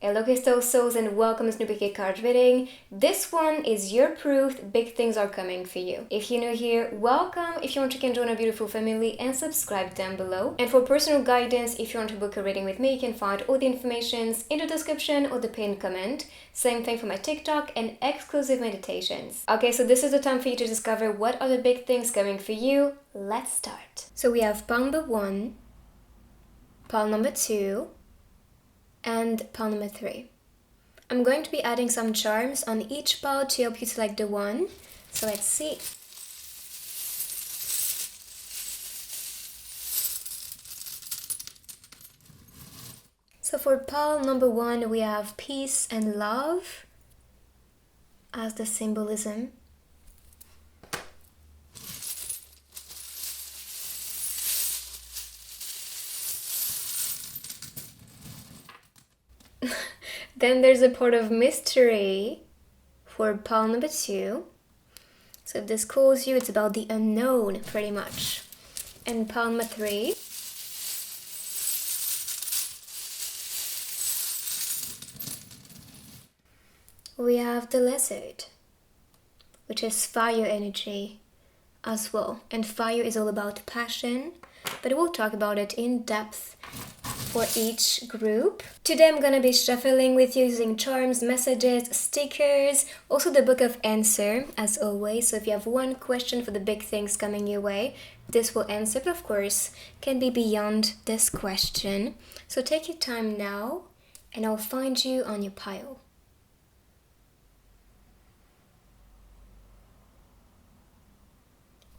Hello crystal souls and welcome to Snoopy card reading. This one is your proof big things are coming for you. If you're new here, welcome. If you want, you can join our beautiful family and subscribe down below. And for personal guidance, if you want to book a reading with me, you can find all the information in the description or the pinned comment. Same thing for my TikTok and exclusive meditations. Okay, so this is the time for you to discover what are the big things coming for you. Let's start. So we have pile number 1, pile number 2, and pile number 3. I'm going to be adding some charms on each pile to help you select the one. So let's see. So for pile number 1, we have peace and love as the symbolism. Then there's a part of mystery for pile number 2. So if this calls you, it's about the unknown pretty much. And pile number 3. We have the lizard, which is fire energy as well. And fire is all about passion, but we'll talk about it in depth for each group. Today I'm gonna be shuffling with you using charms, messages, stickers, also the book of answer as always. So if you have one question for the big things coming your way, this will answer, but of course can be beyond this question. So take your time now and I'll find you on your pile.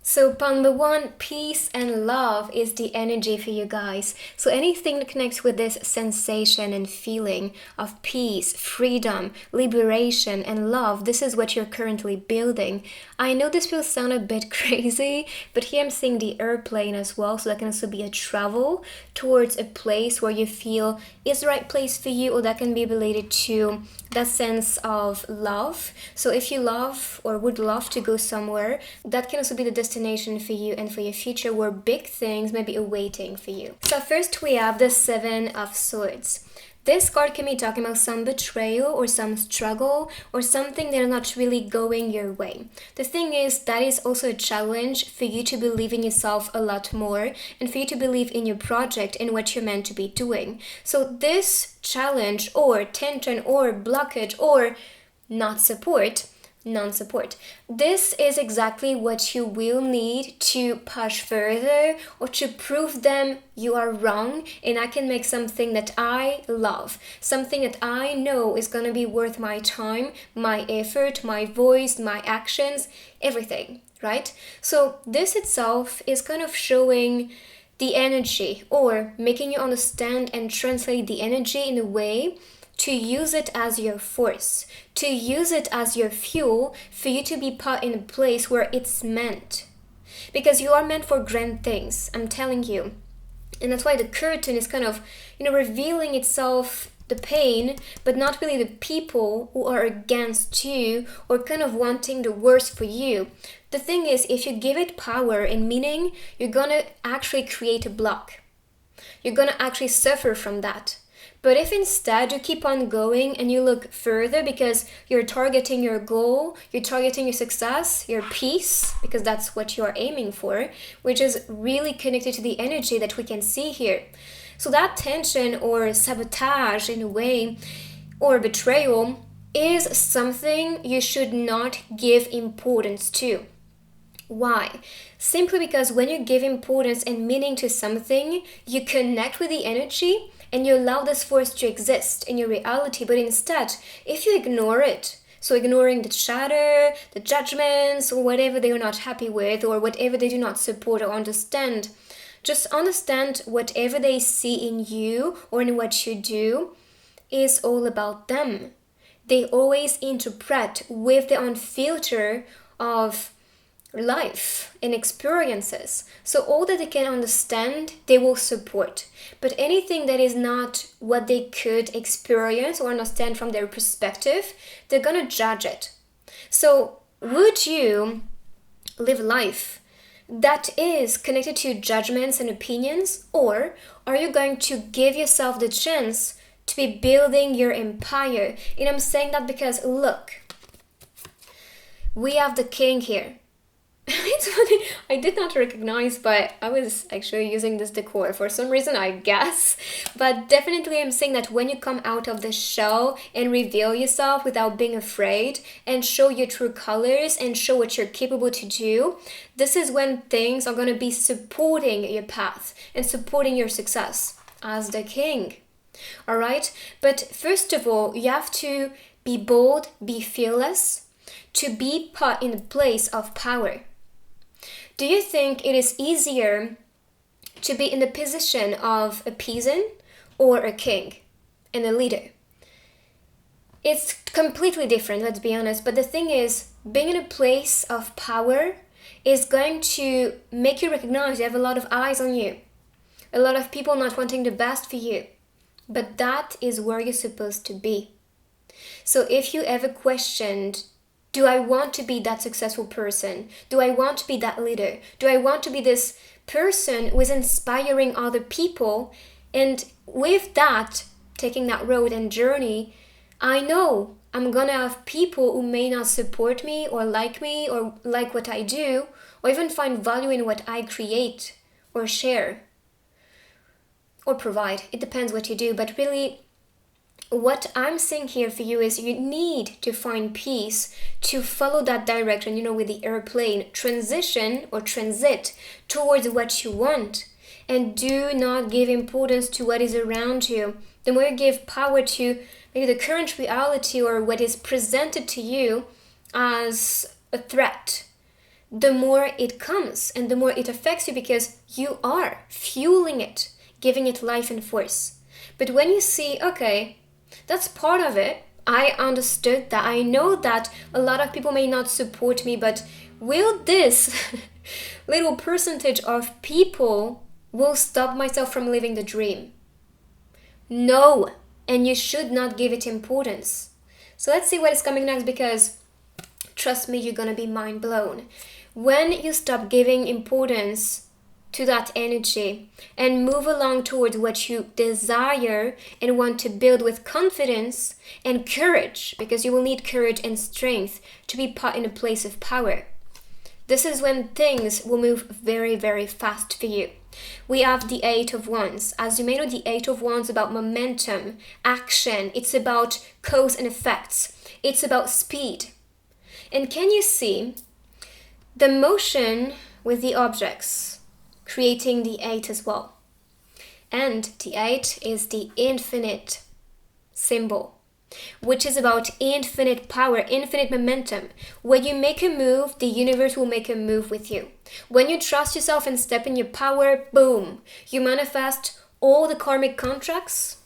So pile number 1, peace and love is the energy for you guys. So anything that connects with this sensation and feeling of peace, freedom, liberation, and love, this is what you're currently building. I know this will sound a bit crazy, but here I'm seeing the airplane as well. So that can also be a travel towards a place where you feel is the right place for you, or that can be related to that sense of love. So if you love or would love to go somewhere, that can also be the destination for you and for your future, where big things may be awaiting for you. So first we have the 7 of Swords. This card can be talking about some betrayal or some struggle or something that is not really going your way. The thing is, that is also a challenge for you to believe in yourself a lot more and for you to believe in your project and what you're meant to be doing. So this challenge or tension or blockage or non-support. This is exactly what you will need to push further or to prove them you are wrong and I can make something that I love, something that I know is going to be worth my time, my effort, my voice, my actions, everything, right? So this itself is kind of showing the energy or making you understand and translate the energy in a way to use it as your force, to use it as your fuel for you to be put in a place where it's meant. Because you are meant for grand things, I'm telling you. And that's why the curtain is kind of, revealing itself, the pain, but not really the people who are against you or kind of wanting the worst for you. The thing is, if you give it power and meaning, you're gonna actually create a block. You're gonna actually suffer from that. But if instead you keep on going and you look further because you're targeting your goal, you're targeting your success, your peace, because that's what you're aiming for, which is really connected to the energy that we can see here. So that tension or sabotage in a way, or betrayal, is something you should not give importance to. Why? Simply because when you give importance and meaning to something, you connect with the energy and you allow this force to exist in your reality. But instead, if you ignore it, so ignoring the chatter, the judgments, or whatever they are not happy with, or whatever they do not support or understand, just understand whatever they see in you or in what you do is all about them. They always interpret with their own filter of life and experiences. So all that they can understand, they will support. But anything that is not what they could experience or understand from their perspective, they're gonna judge it. So would you live life that is connected to judgments and opinions, or are you going to give yourself the chance to be building your empire. And I'm saying that because, look, we have the king here. It's funny, I did not recognize, but I was actually using this decor for some reason, I guess. But definitely I'm saying that when you come out of the shell and reveal yourself without being afraid and show your true colors and show what you're capable to do, this is when things are going to be supporting your path and supporting your success as the king. All right? But first of all, you have to be bold, be fearless, to be put in a place of power. Do you think it is easier to be in the position of a peasant or a king and a leader? It's completely different, let's be honest. But the thing is, being in a place of power is going to make you recognize you have a lot of eyes on you. A lot of people not wanting the best for you. But that is where you're supposed to be. So if you ever questioned, do I want to be that successful person? Do I want to be that leader? Do I want to be this person who is inspiring other people? And with that, taking that road and journey, I know I'm gonna have people who may not support me or like what I do, or even find value in what I create or share or provide. It depends what you do, but really, what I'm saying here for you is you need to find peace to follow that direction, with the airplane, transition or transit towards what you want. And do not give importance to what is around you. The more you give power to maybe the current reality or what is presented to you as a threat, the more it comes and the more it affects you because you are fueling it, giving it life and force. But when you see, okay, that's part of it. I understood that. I know that a lot of people may not support me, but will this little percentage of people will stop myself from living the dream? No, and you should not give it importance. So let's see what is coming next, because trust me, you're gonna be mind blown. When you stop giving importance to that energy and move along towards what you desire and want to build with confidence and courage, because you will need courage and strength to be put in a place of power. This is when things will move very, very fast for you. We have the Eight of Wands. As you may know, the Eight of Wands is about momentum, action. It's about cause and effects. It's about speed. And can you see the motion with the objects creating the 8 as well? And the 8 is the infinite symbol, which is about infinite power, infinite momentum. When you make a move, the universe will make a move with you. When you trust yourself and step in your power, boom, you manifest all the karmic contracts,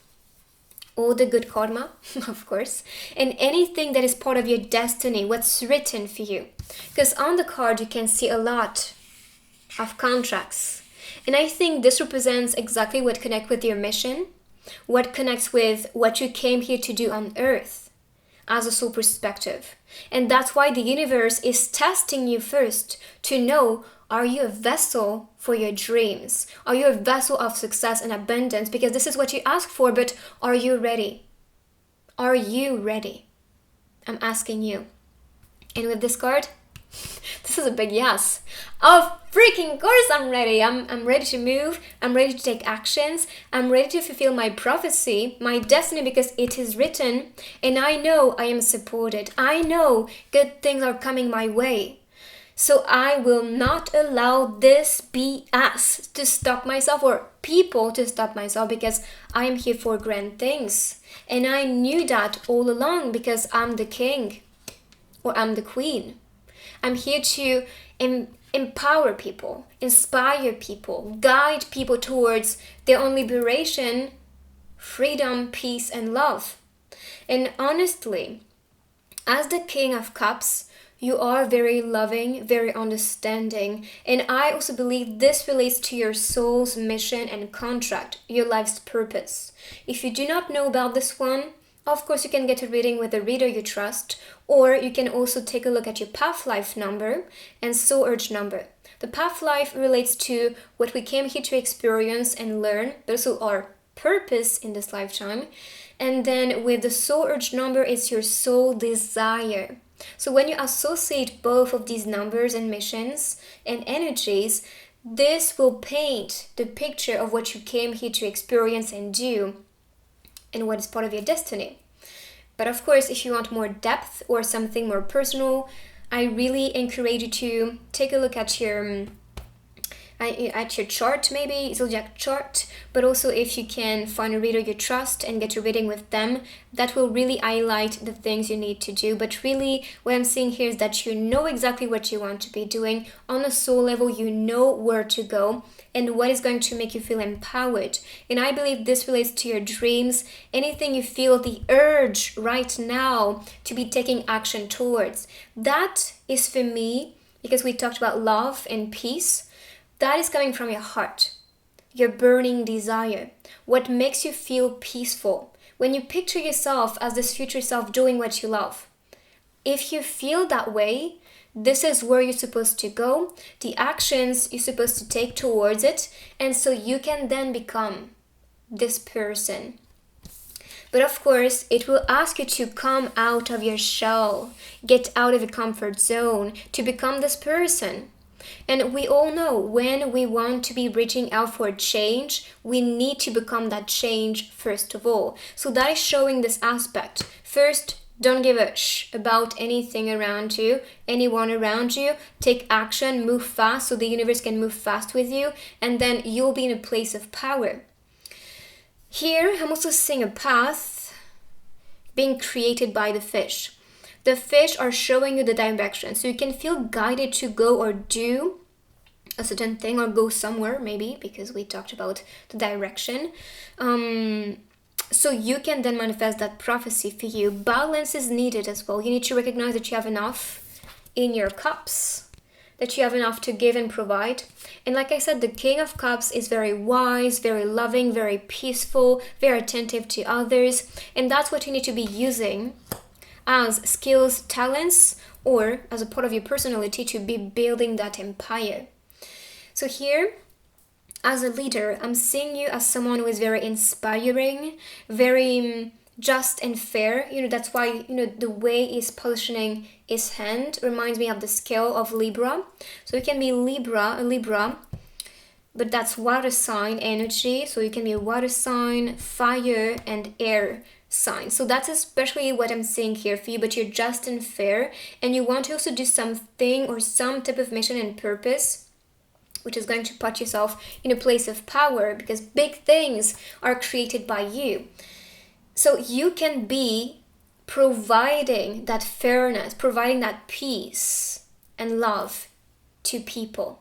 all the good karma, of course, and anything that is part of your destiny, what's written for you. Because on the card, you can see a lot of contracts. And I think this represents exactly what connects with your mission, what connects with what you came here to do on earth as a soul perspective. And that's why the universe is testing you first to know, are you a vessel for your dreams? Are you a vessel of success and abundance? Because this is what you ask for, but are you ready? Are you ready? I'm asking you. And with this card, this is a big yes. Of freaking course I'm ready. I'm ready to move. I'm ready to take actions. I'm ready to fulfill my prophecy, my destiny, because it is written. And I know I am supported. I know good things are coming my way. So I will not allow this BS to stop myself or people to stop myself, because I am here for grand things. And I knew that all along because I'm the king or I'm the queen. I'm here to empower people, inspire people, guide people towards their own liberation, freedom, peace, and love. And honestly, as the King of Cups, you are very loving, very understanding. And I also believe this relates to your soul's mission and contract, your life's purpose. If you do not know about this one, of course you can get a reading with a reader you trust, or you can also take a look at your Path Life number and Soul Urge number. The Path Life relates to what we came here to experience and learn, but also our purpose in this lifetime. And then with the soul urge number, it's your soul desire. So when you associate both of these numbers and missions and energies, this will paint the picture of what you came here to experience and do, and what is part of your destiny. But of course, if you want more depth or something more personal, I really encourage you to take a look at your chart, maybe zodiac chart, but also if you can find a reader you trust and get a reading with them, that will really highlight the things you need to do. But really what I'm seeing here is that you know exactly what you want to be doing. On a soul level, you know where to go and what is going to make you feel empowered. And I believe this relates to your dreams, anything you feel the urge right now to be taking action towards. That is for me, because we talked about love and peace, that is coming from your heart, your burning desire, what makes you feel peaceful. When you picture yourself as this future self doing what you love, if you feel that way, this is where you're supposed to go, the actions you're supposed to take towards it, and so you can then become this person. But of course, it will ask you to come out of your shell, get out of your comfort zone to become this person. And we all know when we want to be reaching out for change, we need to become that change first of all. So that is showing this aspect. First, don't give a sh about anything around you, anyone around you. Take action, move fast so the universe can move fast with you, and then you'll be in a place of power. Here, I'm also seeing a path being created by the fish. The fish are showing you the direction, so you can feel guided to go or do a certain thing or go somewhere, maybe, because we talked about the direction. So you can then manifest that prophecy for you. Balance is needed as well. You need to recognize that you have enough in your cups, that you have enough to give and provide. And like I said, the King of Cups is very wise, very loving, very peaceful, very attentive to others. And that's what you need to be using as skills, talents, or as a part of your personality to be building that empire. So here, as a leader, I'm seeing you as someone who is very inspiring, very just and fair. That's why, the way he's positioning his hand reminds me of the scale of Libra. So you can be a Libra, but that's water sign energy. So you can be a water sign, fire, and air sign. So that's especially what I'm seeing here for you, but you're just and fair, and you want to also do something or some type of mission and purpose, which is going to put yourself in a place of power, because big things are created by you. So you can be providing that fairness, providing that peace and love to people.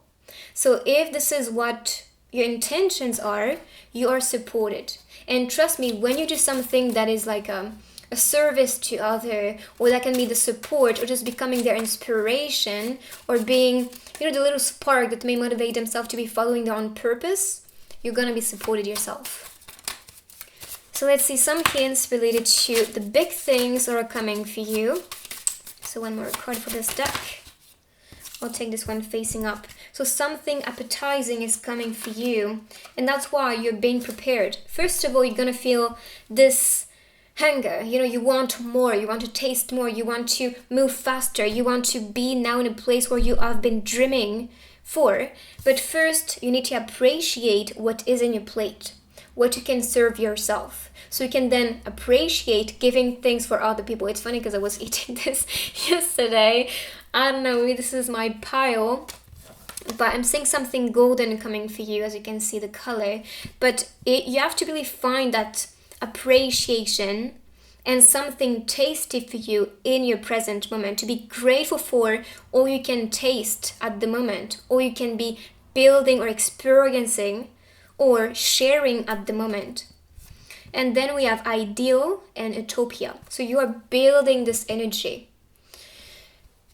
So if this is what your intentions are, you are supported. And trust me, when you do something that is like a service to other, or that can be the support, or just becoming their inspiration, or being, the little spark that may motivate themselves to be following their own purpose, you're going to be supported yourself. So let's see some hints related to the big things that are coming for you. So one more card for this deck. I'll take this one facing up. So something appetizing is coming for you, and that's why you're being prepared. First of all, you're going to feel this hunger. You want more, you want to taste more, you want to move faster, you want to be now in a place where you have been dreaming for. But first, you need to appreciate what is in your plate, what you can serve yourself. So you can then appreciate giving things for other people. It's funny because I was eating this yesterday. I don't know, maybe this is my pile, but I'm seeing something golden coming for you, as you can see the color. But you have to really find that appreciation and something tasty for you in your present moment, to be grateful for all you can taste at the moment, all you can be building or experiencing or sharing at the moment. And then we have ideal and utopia. So you are building this energy.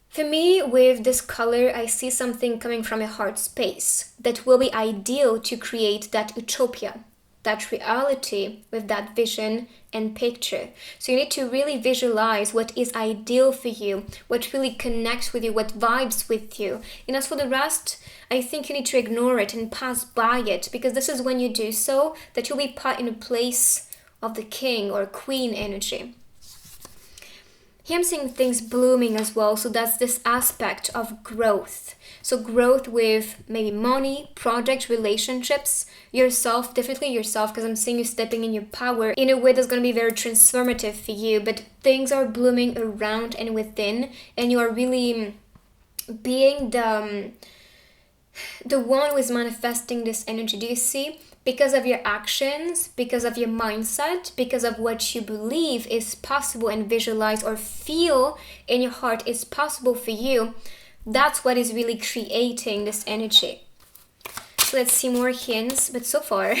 For me, with this color, I see something coming from a heart space that will be ideal to create that utopia, that reality with that vision and picture. So you need to really visualize what is ideal for you, what really connects with you, what vibes with you. And as for the rest, I think you need to ignore it and pass by it, because this is when you do so that you'll be put in a place of the king or queen energy. Here I'm seeing things blooming as well. So that's this aspect of growth. So growth with maybe money, project, relationships, yourself, definitely yourself, because I'm seeing you stepping in your power in a way that's going to be very transformative for you. But things are blooming around and within, and you are really being the one who is manifesting this energy. Do you see? Because of your actions, because of your mindset, because of what you believe is possible and visualize or feel in your heart is possible for you, that's what is really creating this energy. So let's see more hints, but so far,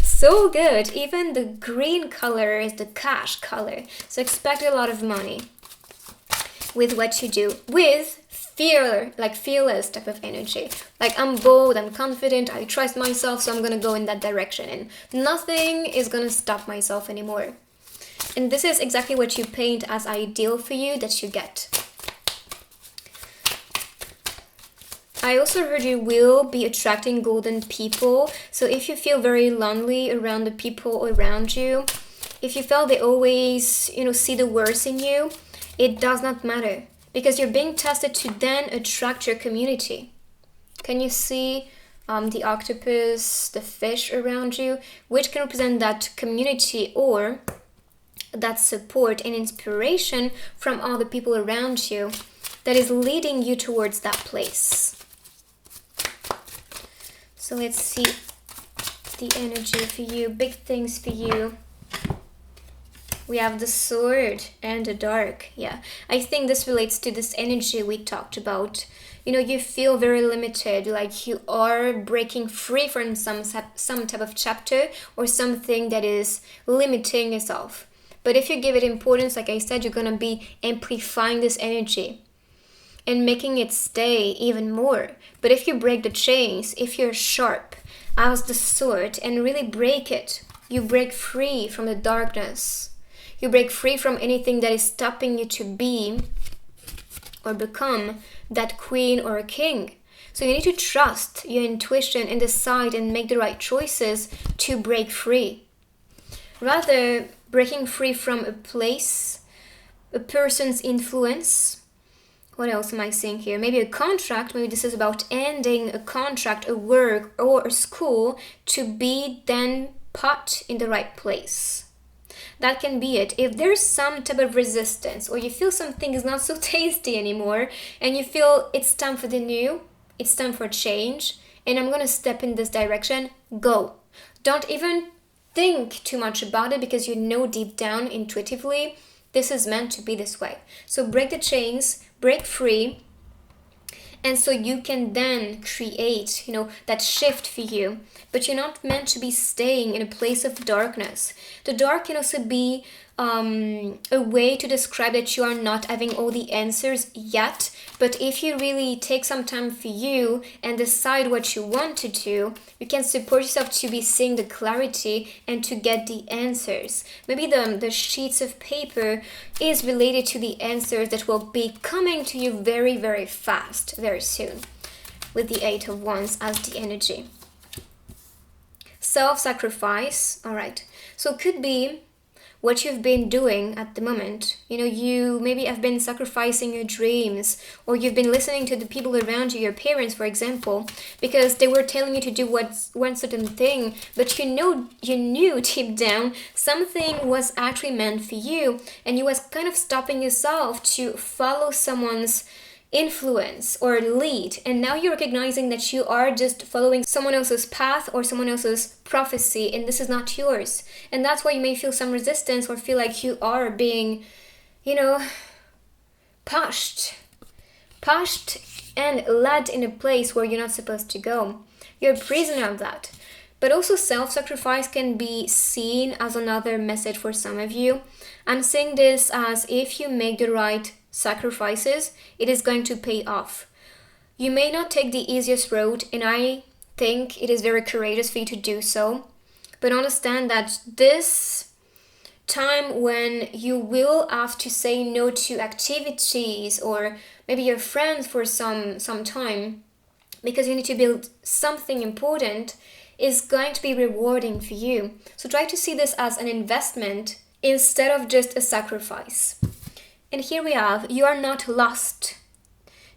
so good. Even the green color is the cash color. So expect a lot of money with what you do, with fearless type of energy. Like, I'm bold, I'm confident, I trust myself, so I'm gonna go in that direction, and nothing is gonna stop myself anymore. And this is exactly what you paint as ideal for you that you get. I also heard you will be attracting golden people. So if you feel very lonely around the people around you, if you felt they always, see the worst in you, it does not matter. Because you're being tested to then attract your community. Can you see the octopus, the fish around you, which can represent that community or that support and inspiration from all the people around you that is leading you towards that place. So let's see the energy for you, big things for you. We have the sword and the dark. Yeah, I think this relates to this energy we talked about. You feel very limited, like you are breaking free from some type of chapter or something that is limiting yourself. But if you give it importance, like I said, you're going to be amplifying this energy and making it stay even more. But if you break the chains, if you're sharp as the sword and really break it, you break free from the darkness. You break free from anything that is stopping you to be or become that queen or a king. So you need to trust your intuition and decide and make the right choices to break free. Rather, breaking free from a place, a person's influence. What else am I seeing here? Maybe a contract. Maybe this is about ending a contract, a work, or a school to be then put in the right place. That can be it. If there's some type of resistance or you feel something is not so tasty anymore and you feel it's time for the new, it's time for change, and I'm going to step in this direction, go. Don't even think too much about it because you know deep down intuitively this is meant to be this way. So break the chains, break free, and so you can then create, that shift for you. But you're not meant to be staying in a place of darkness. The dark can also be a way to describe that you are not having all the answers yet. But if you really take some time for you and decide what you want to do, you can support yourself to be seeing the clarity and to get the answers. Maybe the sheets of paper is related to the answers that will be coming to you very, very fast, very soon, with the 8 of Wands as the energy. Self-sacrifice, all right. So it could be what you've been doing at the moment. You maybe have been sacrificing your dreams, or you've been listening to the people around you, your parents, for example, because they were telling you to do one certain thing, but you knew deep down something was actually meant for you, and you was kind of stopping yourself to follow someone's influence or lead, and now you're recognizing that you are just following someone else's path or someone else's prophecy, and this is not yours. And that's why you may feel some resistance or feel like you are being pushed and led in a place where you're not supposed to go. You're a prisoner of that. But also self-sacrifice can be seen as another message for some of you. I'm saying this as if you make the right sacrifices, it is going to pay off. You may not take the easiest road, and I think it is very courageous for you to do so, but understand that this time when you will have to say no to activities or maybe your friends for some time because you need to build something important, is going to be rewarding for you. So try to see this as an investment instead of just a sacrifice. And here we have, you are not lost,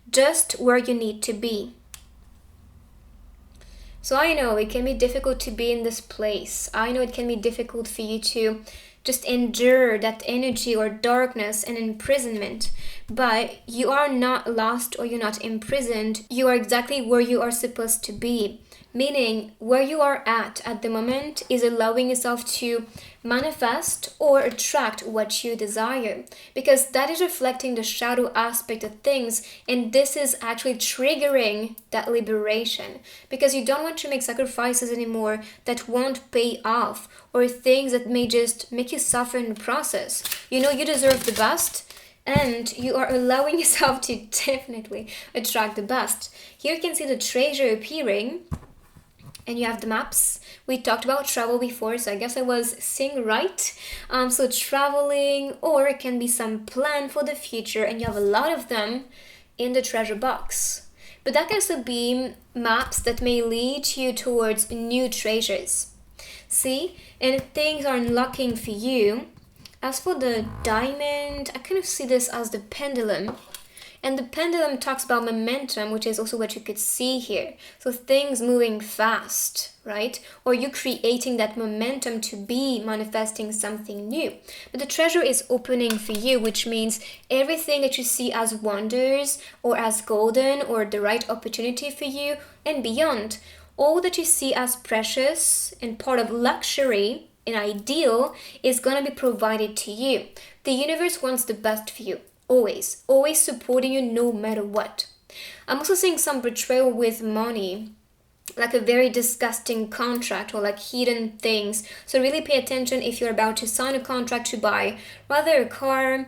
just where you need to be. So I know it can be difficult to be in this place. I know it can be difficult for you to just endure that energy or darkness and imprisonment. But you are not lost or you're not imprisoned. You are exactly where you are supposed to be. Meaning, where you are at the moment is allowing yourself to manifest or attract what you desire. Because that is reflecting the shadow aspect of things, and this is actually triggering that liberation. Because you don't want to make sacrifices anymore that won't pay off, or things that may just make you suffer in the process. You know you deserve the best, and you are allowing yourself to definitely attract the best. Here you can see the treasure appearing. And you have the maps. We talked about travel before, so I guess I was seeing right. So traveling, or it can be some plan for the future, and you have a lot of them in the treasure box. But that can also be maps that may lead you towards new treasures. See? And things are unlocking for you. As for the diamond, I kind of see this as the pendulum. And the pendulum talks about momentum, which is also what you could see here. So things moving fast, right? Or you creating that momentum to be manifesting something new. But the treasure is opening for you, which means everything that you see as wonders or as golden or the right opportunity for you and beyond, all that you see as precious and part of luxury and ideal is going to be provided to you. The universe wants the best for you. Always supporting you no matter what. I'm also seeing some betrayal with money, like a very disgusting contract or like hidden things. So really pay attention if you're about to sign a contract to buy rather a car,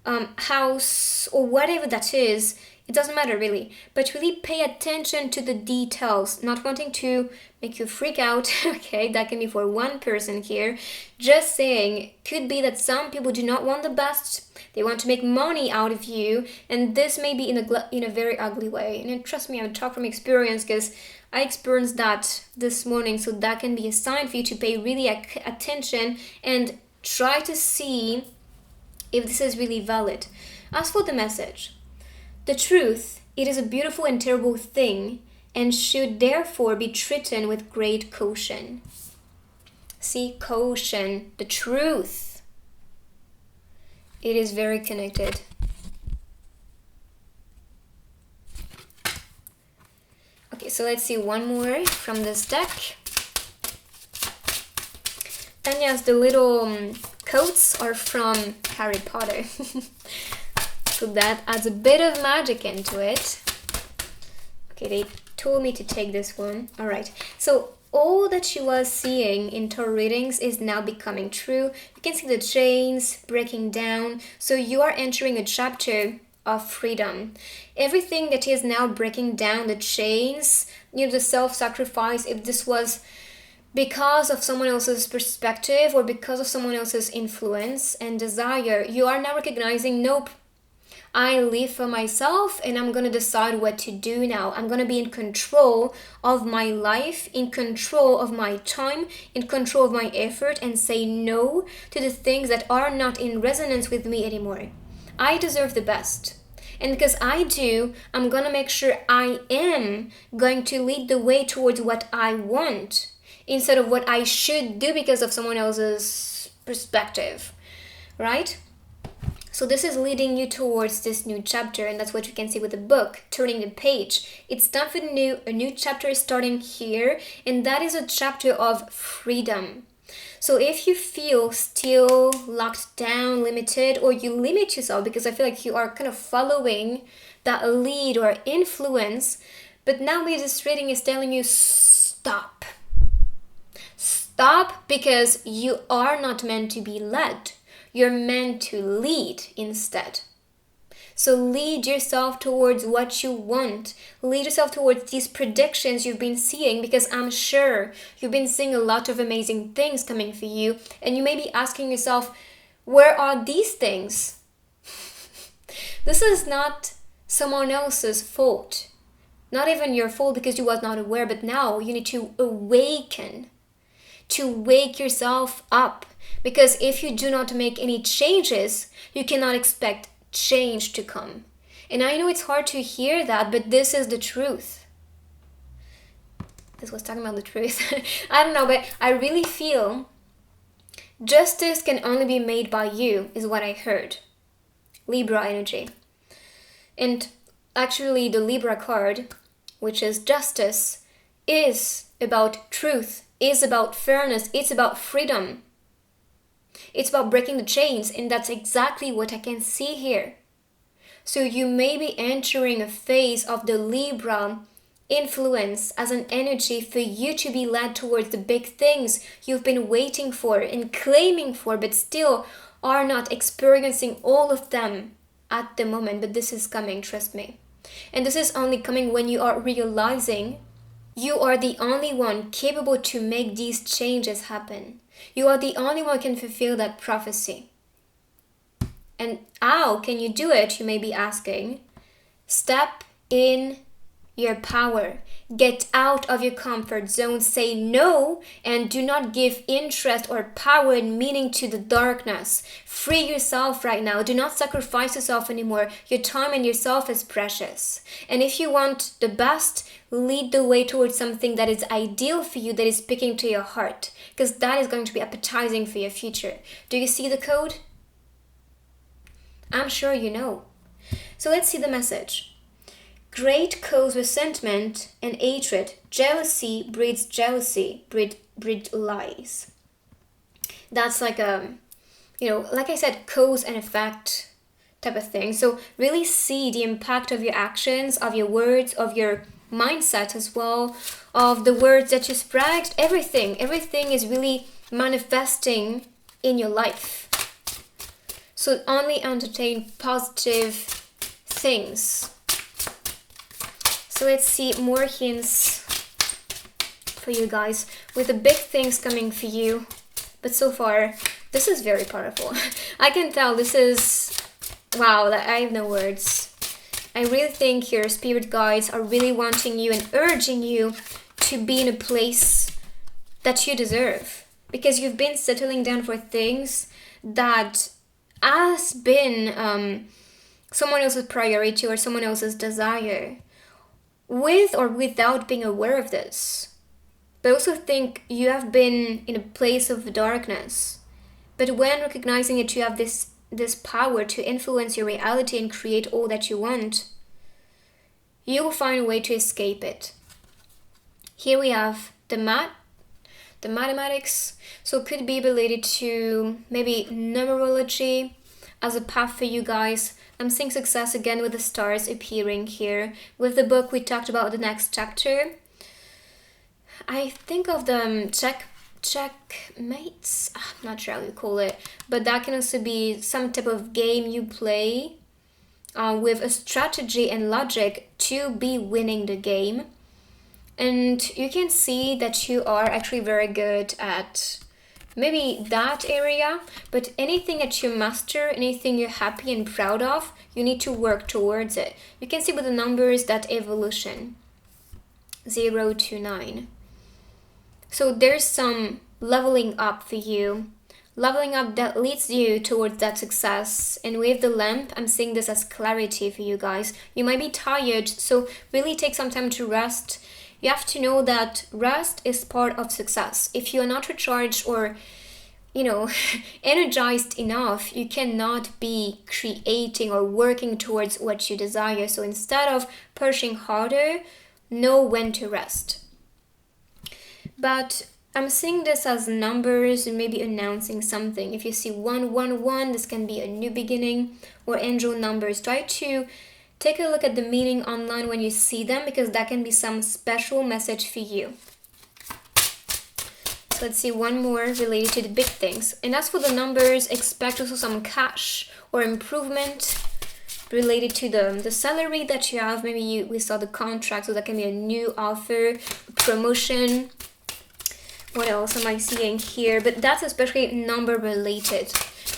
house, or whatever that is. It doesn't matter really, but really pay attention to the details, not wanting to make you freak out. Okay, that can be for one person here. Just saying, could be that some people do not want the best. They want to make money out of you, and this may be in a very ugly way. And trust me, I talk from experience because I experienced that this morning. So that can be a sign for you to pay really attention and try to see if this is really valid. As for the message, the truth, it is a beautiful and terrible thing and should therefore be treated with great caution. See, caution, the truth. It is very connected. Okay, so let's see one more from this deck. And yes, the little quotes are from Harry Potter. So that adds a bit of magic into it. Okay, they told me to take this one. All right. So all that you are seeing in tarot readings is now becoming true. You can see the chains breaking down. So you are entering a chapter of freedom. Everything that is now breaking down, the chains, the self-sacrifice, if this was because of someone else's perspective or because of someone else's influence and desire, you are now recognizing, nope, I live for myself and I'm going to decide what to do now. I'm going to be in control of my life, in control of my time, in control of my effort, and say no to the things that are not in resonance with me anymore. I deserve the best. And because I do, I'm going to make sure I am going to lead the way towards what I want instead of what I should do because of someone else's perspective, right? So this is leading you towards this new chapter, and that's what you can see with the book, turning the page. It's time for a new chapter is starting here, and that is a chapter of freedom. So if you feel still locked down, limited, or you limit yourself because I feel like you are kind of following that lead or influence, but now this reading is telling you stop. Stop, because you are not meant to be led. You're meant to lead instead. So lead yourself towards what you want. Lead yourself towards these predictions you've been seeing, because I'm sure you've been seeing a lot of amazing things coming for you. And you may be asking yourself, where are these things? This is not someone else's fault. Not even your fault because you was not aware, but now you need to awaken, to wake yourself up. Because if you do not make any changes, you cannot expect change to come. And I know it's hard to hear that, but this is the truth. This was talking about the truth. I don't know, but I really feel justice can only be made by you, is what I heard. Libra energy. And actually the Libra card, which is justice, is about truth, is about fairness, it's about freedom. It's about breaking the chains, and that's exactly what I can see here. So you may be entering a phase of the Libra influence as an energy for you to be led towards the big things you've been waiting for and claiming for, but still are not experiencing all of them at the moment. But this is coming, trust me. And this is only coming when you are realizing you are the only one capable to make these changes happen. You are the only one who can fulfill that prophecy. And how can you do it, you may be asking? Step in your power. Get out of your comfort zone. Say no and do not give interest or power and meaning to the darkness. Free yourself right now. Do not sacrifice yourself anymore. Your time and yourself is precious. And if you want the best, lead the way towards something that is ideal for you, that is speaking to your heart, because that is going to be appetizing for your future. Do you see the code? I'm sure you know. So let's see the message. Great cause resentment and hatred. Jealousy breeds lies. That's like like I said, cause and effect type of thing. So really see the impact of your actions, of your words, of your mindset as well, of the words that you spread. Everything is really manifesting in your life. So only entertain positive things. So let's see more hints for you guys with the big things coming for you. But so far, this is very powerful. I can tell this is, wow, I have no words. I really think your spirit guides are really wanting you and urging you to be in a place that you deserve. Because you've been settling down for things that has been someone else's priority or someone else's desire, with or without being aware of this. But I also think you have been in a place of darkness. But when recognizing that you have this power to influence your reality and create all that you want, you will find a way to escape it. Here we have the mathematics. So it could be related to maybe numerology as a path for you guys. I'm seeing success again with the stars appearing here. With the book we talked about the next chapter. I think of them checkmates. I'm not sure how you call it. But that can also be some type of game you play with a strategy and logic to be winning the game. And you can see that you are actually very good at maybe that area, but anything that you master, anything you're happy and proud of, you need to work towards it. You can see with the numbers that evolution, 0 to 9. So there's some leveling up for you, leveling up that leads you towards that success. And with the lamp, I'm seeing this as clarity for you guys. You might be tired, so really take some time to rest. You have to know that rest is part of success. If you are not recharged or, energized enough, you cannot be creating or working towards what you desire. So instead of pushing harder, know when to rest. But I'm seeing this as numbers and maybe announcing something. If you see 111, this can be a new beginning, or angel numbers. Try to take a look at the meaning online when you see them, because that can be some special message for you. So let's see one more related to the big things. And as for the numbers, expect also some cash or improvement related to the salary that you have. Maybe we saw the contract, so that can be a new offer, promotion. What else am I seeing here? But that's especially number related.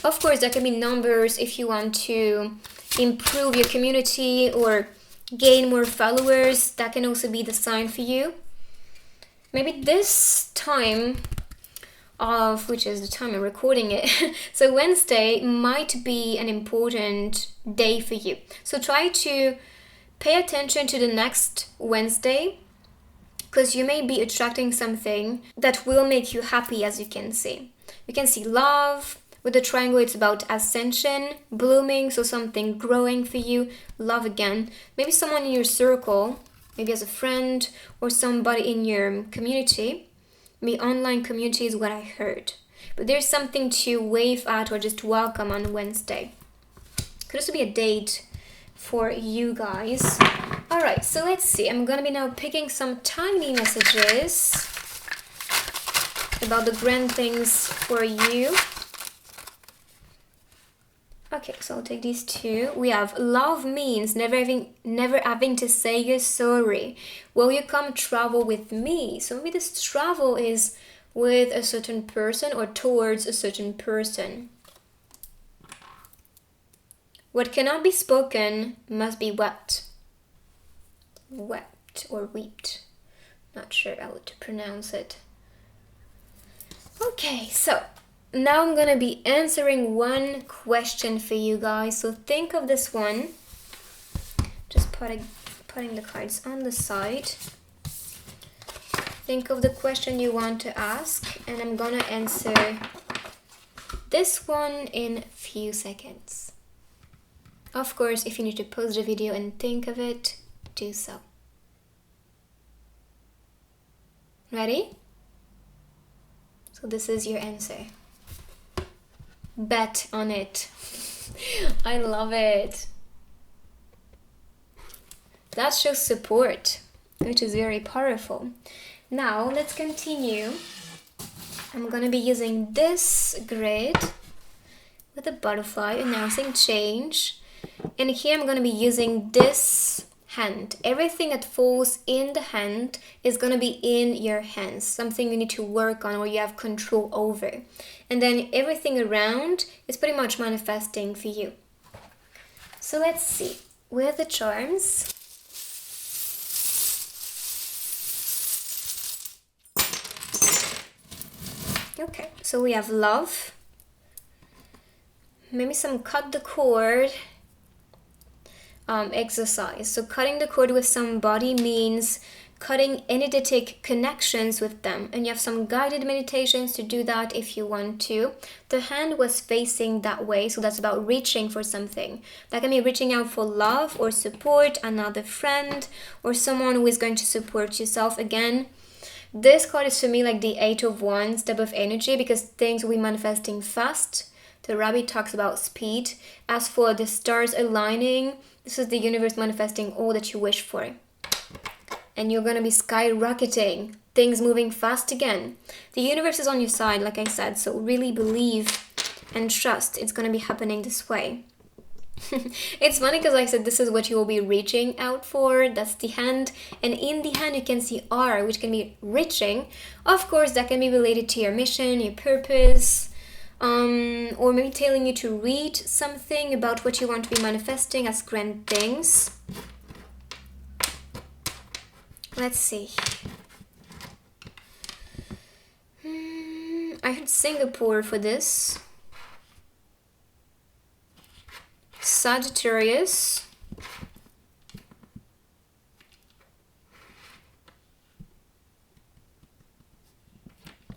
Of course, there can be numbers if you want to improve your community or gain more followers. That can also be the sign for you. Maybe this time of, which is the time I'm recording it, so Wednesday might be an important day for you. So try to pay attention to the next Wednesday, because you may be attracting something that will make you happy, as you can see. You can see love. With the triangle, it's about ascension, blooming, so something growing for you, love again. Maybe someone in your circle, maybe as a friend or somebody in your community. Maybe online community is what I heard. But there's something to wave at or just welcome on Wednesday. Could also be a date for you guys. Alright, so let's see. I'm gonna be now picking some tiny messages about the grand things for you. Okay, so I'll take these two. We have love means never having to say you're sorry. Will you come travel with me? So maybe this travel is with a certain person or towards a certain person. What cannot be spoken must be wept. Wept or wept. Not sure how to pronounce it. Okay, so now I'm gonna be answering one question for you guys. So think of this one. Just putting the cards on the side. Think of the question you want to ask, and I'm gonna answer this one in a few seconds. Of course, if you need to pause the video and think of it, do so. Ready? So this is your answer. Bet on it. I love it. That shows support, which is very powerful. Now let's continue. I'm gonna be using this grid with a butterfly announcing change. And here I'm gonna be using this hand. Everything that falls in the hand is gonna be in your hands, something you need to work on or you have control over. And then everything around is pretty much manifesting for you. So let's see, with the charms. Okay, so we have love. Maybe some cut the cord exercise. So cutting the cord with somebody means cutting energetic connections with them, and you have some guided meditations to do that if you want to. The hand was facing that way, so that's about reaching for something. That can be reaching out for love or support, another friend or someone who is going to support yourself again. This card is for me like the 8 of Wands type of energy, because things will be manifesting fast. The rabbit talks about speed. As for the stars aligning, this is the universe manifesting all that you wish for. And you're going to be skyrocketing, things moving fast again. The universe is on your side, like I said, so really believe and trust it's going to be happening this way. It's funny because I said this is what you will be reaching out for. That's the hand. And in the hand you can see R, which can be reaching. Of course, that can be related to your mission, your purpose. Or maybe telling you to read something about what you want to be manifesting as grand things. Let's see. I heard Singapore for this. Sagittarius.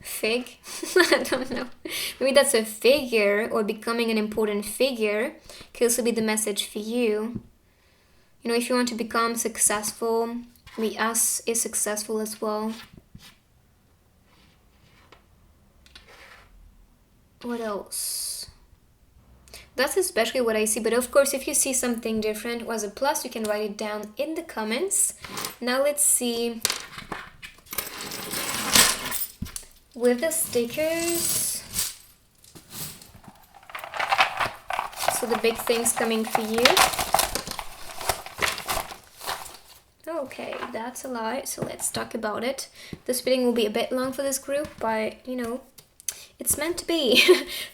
Fig. I don't know. Maybe that's a figure or becoming an important figure. Could also be the message for you. You know, if you want to become successful, maybe us is successful as well. What else? That's especially what I see, but of course if you see something different or as a plus, you can write it down in the comments. Now let's see with the stickers. So the big things coming for you. Okay, that's a lot, so let's talk about it. The reading will be a bit long for this group, but you know, It's meant to be.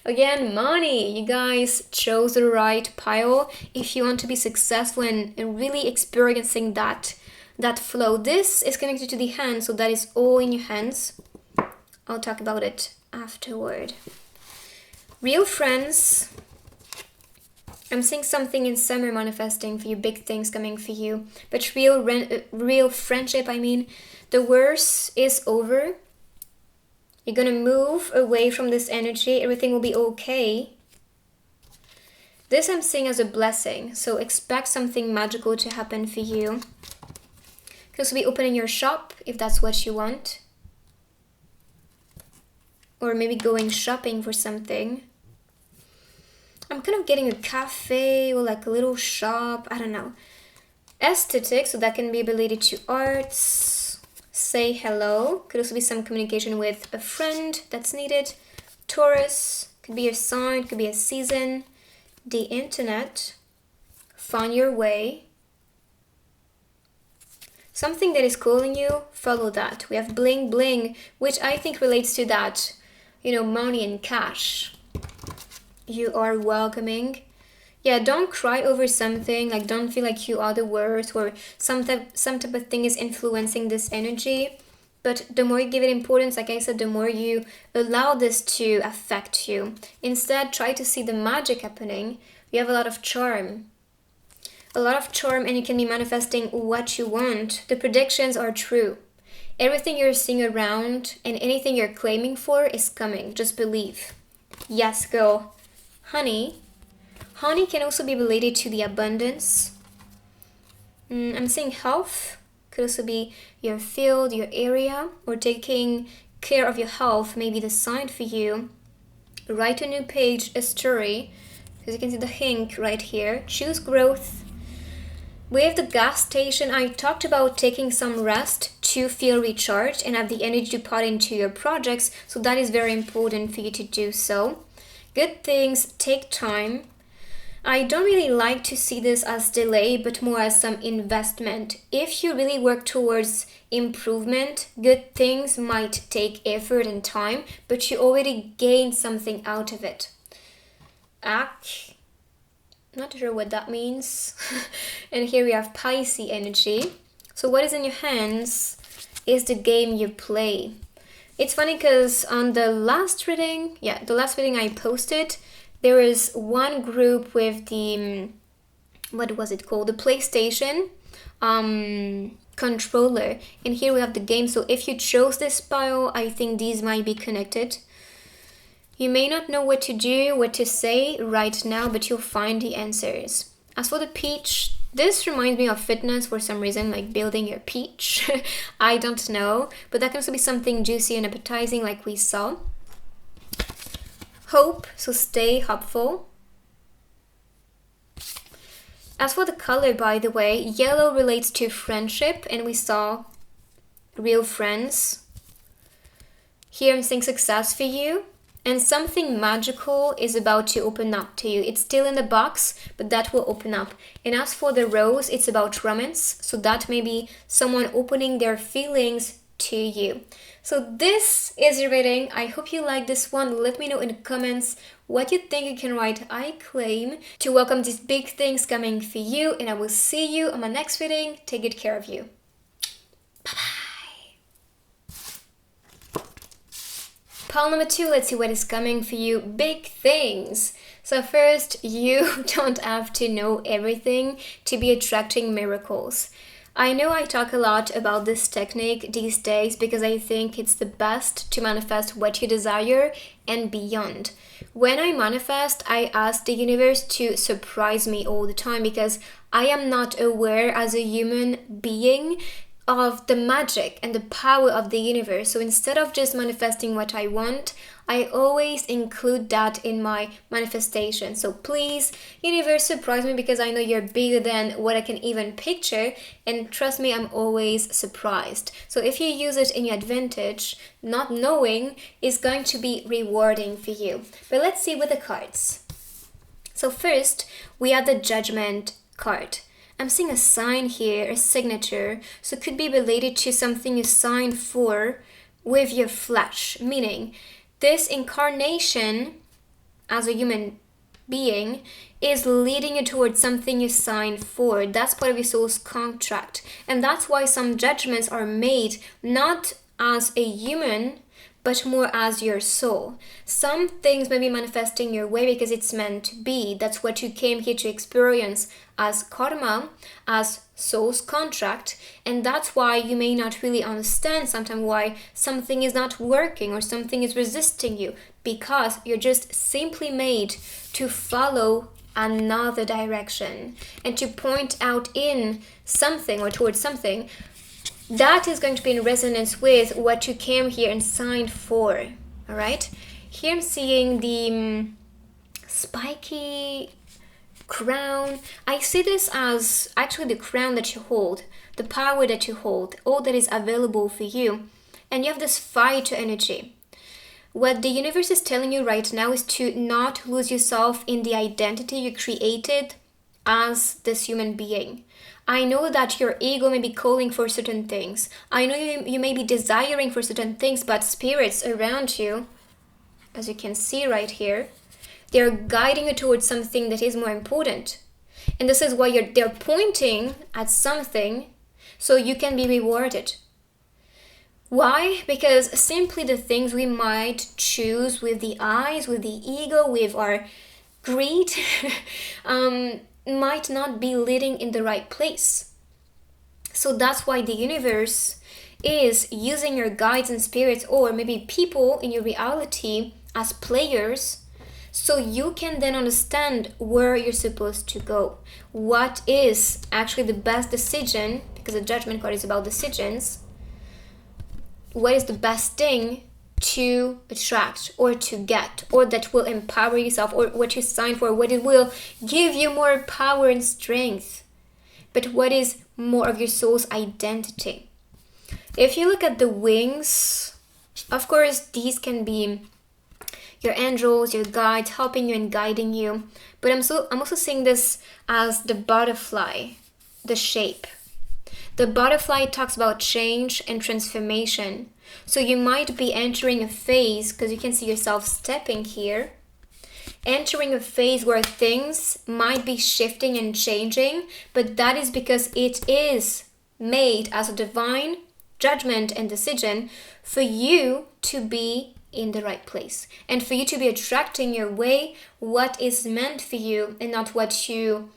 Again, money. You guys chose the right pile if you want to be successful and really experiencing that flow. This is connected to the hand, so that is all in your hands. I'll talk about it afterward. Real friends. I'm seeing something in summer manifesting for you, big things coming for you. But real friendship, I mean, the worst is over. You're gonna move away from this energy. Everything will be okay. This I'm seeing as a blessing. So expect something magical to happen for you. You can also be opening your shop if that's what you want. Or maybe going shopping for something. I'm kind of getting a cafe or like a little shop. I don't know. Aesthetic, so that can be related to arts. Say hello. Could also be some communication with a friend that's needed. Taurus. Could be a sign. Could be a season. The internet. Find your way. Something that is calling you, follow that. We have bling bling, which I think relates to that. You know, money and cash. You are welcoming. Yeah, don't cry over something. Like, don't feel like you are the worst or some type of thing is influencing this energy. But the more you give it importance, like I said, the more you allow this to affect you. Instead, try to see the magic happening. You have a lot of charm. And you can be manifesting what you want. The predictions are true. Everything you're seeing around and anything you're claiming for is coming. Just believe. Yes, girl. Honey. Honey can also be related to the abundance. I'm saying health. Could also be your field, your area, or taking care of your health. Maybe the sign for you. Write a new page, a story. Because you can see the hint right here. Choose growth. We have the gas station. I talked about taking some rest to feel recharged and have the energy to put into your projects. So that is very important for you to do so. Good things take time. I don't really like to see this as delay, but more as some investment. If you really work towards improvement, good things might take effort and time, but you already gain something out of it. Not sure what that means. And here we have Pisces energy. So what is in your hands is the game you play. It's funny because on the last reading I posted, there is one group with the, what was it called? The PlayStation controller. And here we have the game. So if you chose this pile, I think these might be connected. You may not know what to do, what to say right now, but you'll find the answers. As for the peach, this reminds me of fitness for some reason, like building your peach. I don't know, but that can also be something juicy and appetizing like we saw. Hope, so stay hopeful. As for the color, by the way, yellow relates to friendship, and we saw real friends. Here I'm seeing success for you. And something magical is about to open up to you. It's still in the box, but that will open up. And as for the rose, it's about romance. So that may be someone opening their feelings to you. So this is your reading. I hope you like this one. Let me know in the comments what you think. You can write I claim to welcome these big things coming for you. And I will see you on my next reading. Take good care of you. Bye-bye. Pile number 2, let's see what is coming for you. Big things. So first, you don't have to know everything to be attracting miracles. I know I talk a lot about this technique these days because I think it's the best to manifest what you desire and beyond. When I manifest, I ask the universe to surprise me all the time because I am not aware as a human being of the magic and the power of the universe. So instead of just manifesting what I want, I always include that in my manifestation. So please, universe, surprise me because I know you're bigger than what I can even picture. And trust me, I'm always surprised. So if you use it in your advantage, not knowing is going to be rewarding for you. But let's see with the cards. So first, we have the Judgment card. I'm seeing a sign here, a signature, so it could be related to something you signed for with your flesh, meaning this incarnation as a human being is leading you towards something you signed for. That's part of your soul's contract. And that's why some judgments are made not as a human, but more as your soul. Some things may be manifesting your way because it's meant to be. That's what you came here to experience as karma, as soul's contract. And that's why you may not really understand sometimes why something is not working or something is resisting you, because you're just simply made to follow another direction and to point out in something or towards something that is going to be in resonance with what you came here and signed for. All right, here I'm seeing the spiky crown. I see this as actually the crown that you hold, the power that you hold, all that is available for you. And you have this fight energy. What the universe is telling you right now is to not lose yourself in the identity you created as this human being. I know that your ego may be calling for certain things. I know you may be desiring for certain things, but spirits around you, as you can see right here, they're guiding you towards something that is more important. And this is why they're pointing at something so you can be rewarded. Why? Because simply the things we might choose with the eyes, with the ego, with our greed, might not be leading in the right place. So that's why the universe is using your guides and spirits, or maybe people in your reality, as players, so you can then understand where you're supposed to go. What is actually the best decision, because the judgment card is about decisions. What is the best thing to attract or to get, or that will empower yourself, or what you signed for, what it will give you more power and strength, but what is more of your soul's identity. If you look at the wings, of course these can be your angels, your guides helping you and guiding you, but I'm also seeing this as the butterfly, the shape. The butterfly talks about change and transformation. So you might be entering a phase, because you can see yourself stepping here, entering a phase where things might be shifting and changing, but that is because it is made as a divine judgment and decision for you to be in the right place and for you to be attracting your way what is meant for you and not what you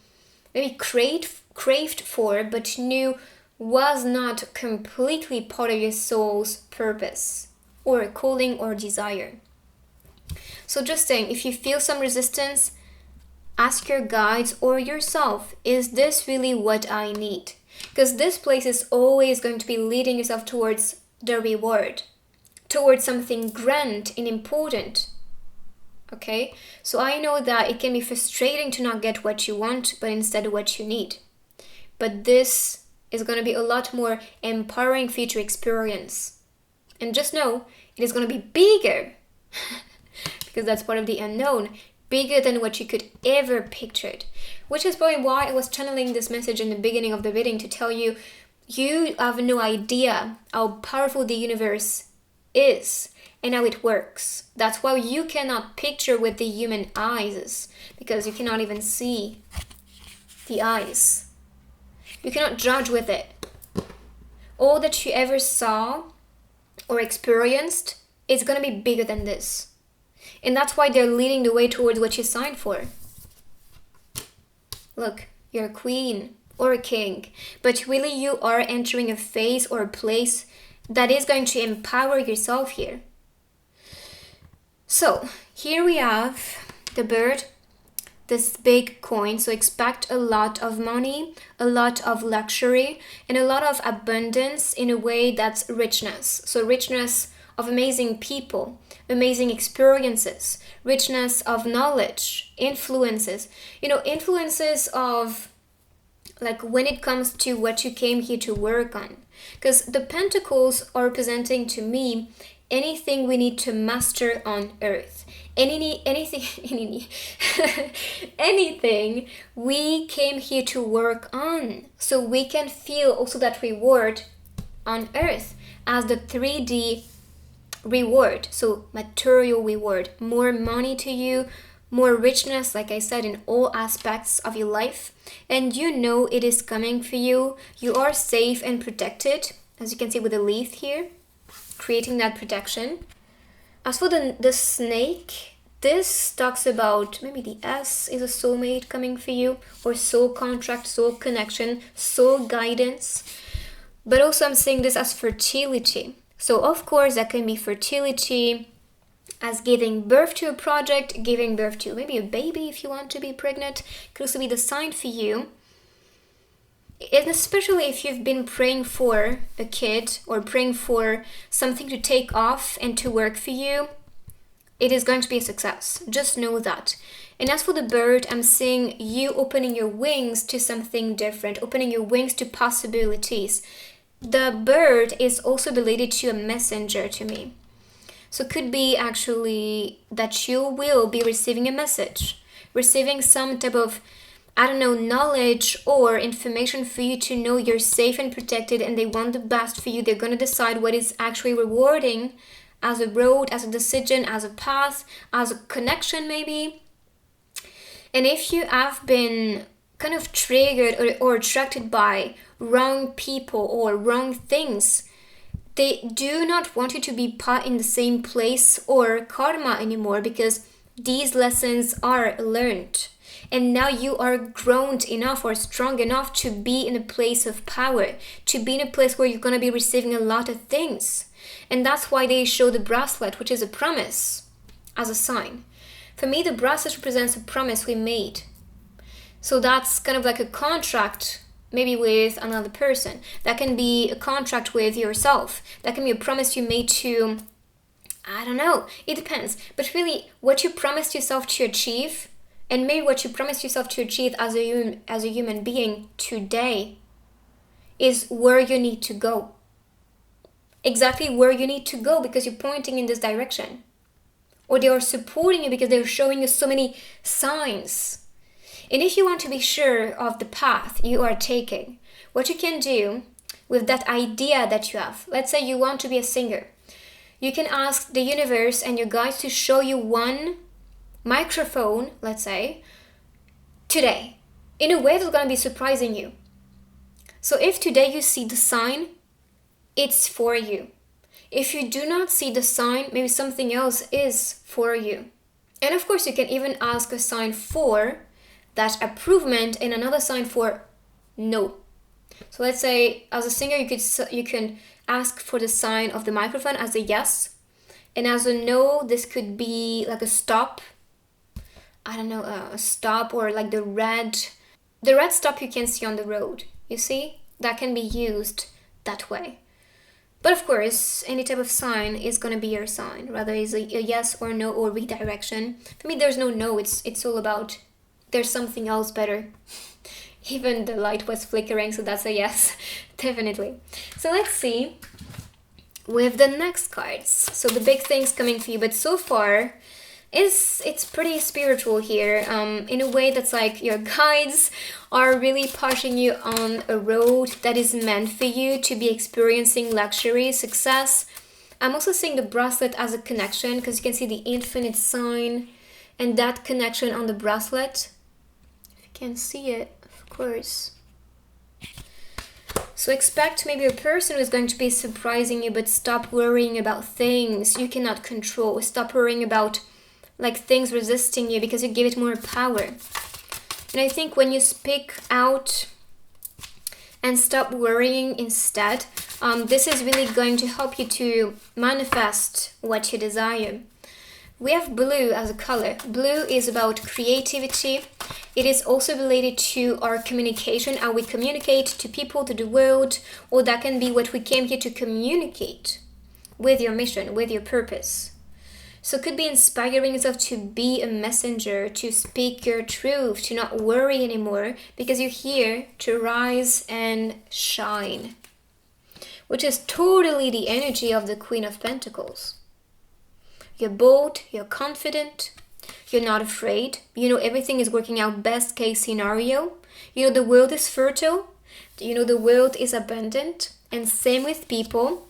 maybe craved for but knew was not completely part of your soul's purpose or calling or desire. So just saying, if you feel some resistance, ask your guides or yourself, is this really what I need? Because this place is always going to be leading yourself towards the reward, towards something grand and important. Okay? So I know that it can be frustrating to not get what you want, but instead what you need. But this is going to be a lot more empowering for you to experience. And just know, it is going to be bigger, because that's part of the unknown, bigger than what you could ever pictured. Which is probably why I was channeling this message in the beginning of the reading to tell you, you have no idea how powerful the universe is and how it works. That's why you cannot picture with the human eyes, because you cannot even see the eyes. You cannot judge with it. All that you ever saw or experienced is going to be bigger than this. And that's why they're leading the way towards what you signed for. Look, you're a queen or a king, but really you are entering a phase or a place that is going to empower yourself here. So here we have the bird, this big coin. So expect a lot of money, a lot of luxury, and a lot of abundance in a way that's richness. So richness of amazing people, amazing experiences, richness of knowledge, influences. Influences of, like, when it comes to what you came here to work on. Because the pentacles are representing to me anything we need to master on earth. Anything we came here to work on, so we can feel also that reward on earth as the 3D reward. So material reward, more money to you, more richness, like I said, in all aspects of your life. And you know it is coming for you. You are safe and protected, as you can see with the leaf here, creating that protection. As for the snake, this talks about maybe the S is a soulmate coming for you, or soul contract, soul connection, soul guidance. But also I'm saying this as fertility. So of course that can be fertility as giving birth to a project, giving birth to maybe a baby if you want to be pregnant. Could also be the sign for you. And especially if you've been praying for a kid or praying for something to take off and to work for you, it is going to be a success. Just know that. And as for the bird, I'm seeing you opening your wings to something different, opening your wings to possibilities. The bird is also related to a messenger to me. So it could be actually that you will be receiving a message, receiving some type of, knowledge or information for you to know you're safe and protected, and they want the best for you. They're going to decide what is actually rewarding as a road, as a decision, as a path, as a connection maybe. And if you have been kind of triggered or attracted by wrong people or wrong things, they do not want you to be put in the same place or karma anymore, because these lessons are learned. And now you are grown enough or strong enough to be in a place of power, to be in a place where you're going to be receiving a lot of things. And that's why they show the bracelet, which is a promise, as a sign. For me, the bracelet represents a promise we made. So that's kind of like a contract, maybe with another person. That can be a contract with yourself. That can be a promise you made to, it depends. But really, what you promised yourself to achieve, and maybe what you promised yourself to achieve as a human being today, is where you need to go. Exactly where you need to go, because you're pointing in this direction. Or they are supporting you because they're showing you so many signs. And if you want to be sure of the path you are taking, what you can do with that idea that you have, let's say you want to be a singer, you can ask the universe and your guides to show you one microphone, let's say, today, in a way that's going to be surprising you. So if today you see the sign, it's for you. If you do not see the sign, maybe something else is for you. And of course, you can even ask a sign for that improvement and another sign for no. So let's say as a singer, you can ask for the sign of the microphone as a yes, and as a no, this could be like a stop. A stop, or like the red stop you can see on the road. You see, that can be used that way. But of course, any type of sign is going to be your sign, whether it's a yes or no or redirection. For me, there's no, it's all about there's something else better. Even the light was flickering, so that's a yes, definitely. So let's see with the next cards. So the big things coming for you, but so far it's pretty spiritual here, in a way that's like your guides are really pushing you on a road that is meant for you to be experiencing luxury, success. I'm also seeing the bracelet as a connection, because you can see the infinite sign and that connection on the bracelet. If you can see it, of course. So expect maybe a person who is going to be surprising you, but stop worrying about things you cannot control. Stop worrying about things resisting you, because you give it more power. And I think when you speak out and stop worrying instead, this is really going to help you to manifest what you desire. We have blue as a color. Blue is about creativity. It is also related to our communication, how we communicate to people, to the world, or that can be what we came here to communicate with your mission, with your purpose. So it could be inspiring yourself to be a messenger, to speak your truth, to not worry anymore, because you're here to rise and shine, which is totally the energy of the Queen of Pentacles. You're bold, you're confident, you're not afraid. You know everything is working out best case scenario. You know the world is fertile. You know the world is abundant. And same with people.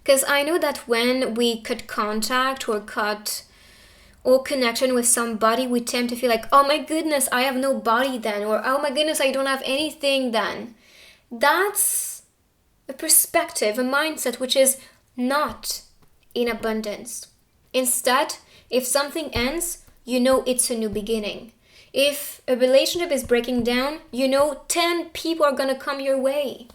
Because I know that when we cut contact or cut all connection with somebody, we tend to feel like, oh my goodness, I have no body then, or oh my goodness, I don't have anything then. That's a perspective, a mindset which is not in abundance. Instead, if something ends, you know it's a new beginning. If a relationship is breaking down, you know 10 people are gonna come your way.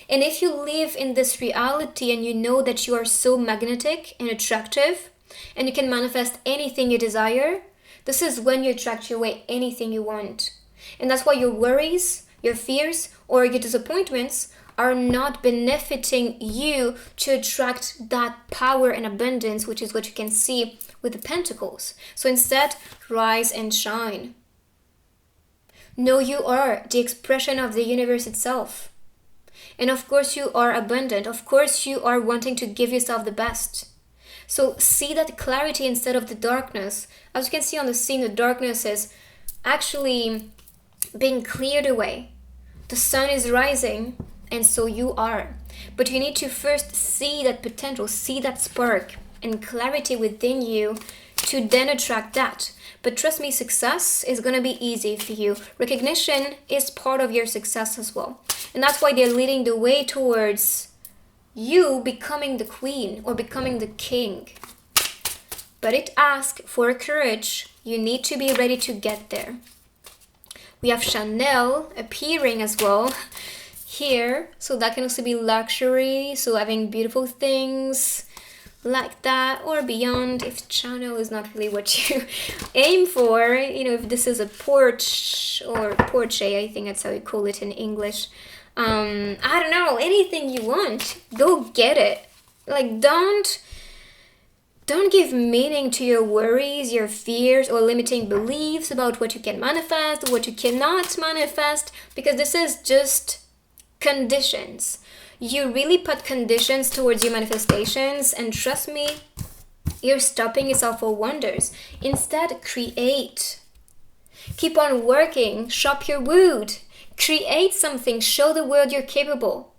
And if you live in this reality and you know that you are so magnetic and attractive and you can manifest anything you desire, this is when you attract your way anything you want. And that's why your worries, your fears, or your disappointments are not benefiting you to attract that power and abundance, which is what you can see with the pentacles. So instead, rise and shine. Know you are the expression of the universe itself. And of course you are abundant. Of course you are wanting to give yourself the best. So see that clarity instead of the darkness. As you can see on the scene, the darkness is actually being cleared away. The sun is rising, and so you are. But you need to first see that potential, see that spark and clarity within you to then attract that. But trust me, success is going to be easy for you. Recognition is part of your success as well. And that's why they're leading the way towards you becoming the queen or becoming the king. But it asks for courage. You need to be ready to get there. We have Chanel appearing as well here. So that can also be luxury. So having beautiful things like that or beyond, if Chanel is not really what you aim for, if this is a Porsche or Porsche, I think that's how you call it in English. I don't know, anything you want, go get it. Like, don't give meaning to your worries, your fears, or limiting beliefs about what you can manifest, what you cannot manifest, because this is just conditions. You really put conditions towards your manifestations, and trust me, you're stopping yourself for wonders. Instead, create. Keep on working, shop your wood. Create something, show the world you're capable.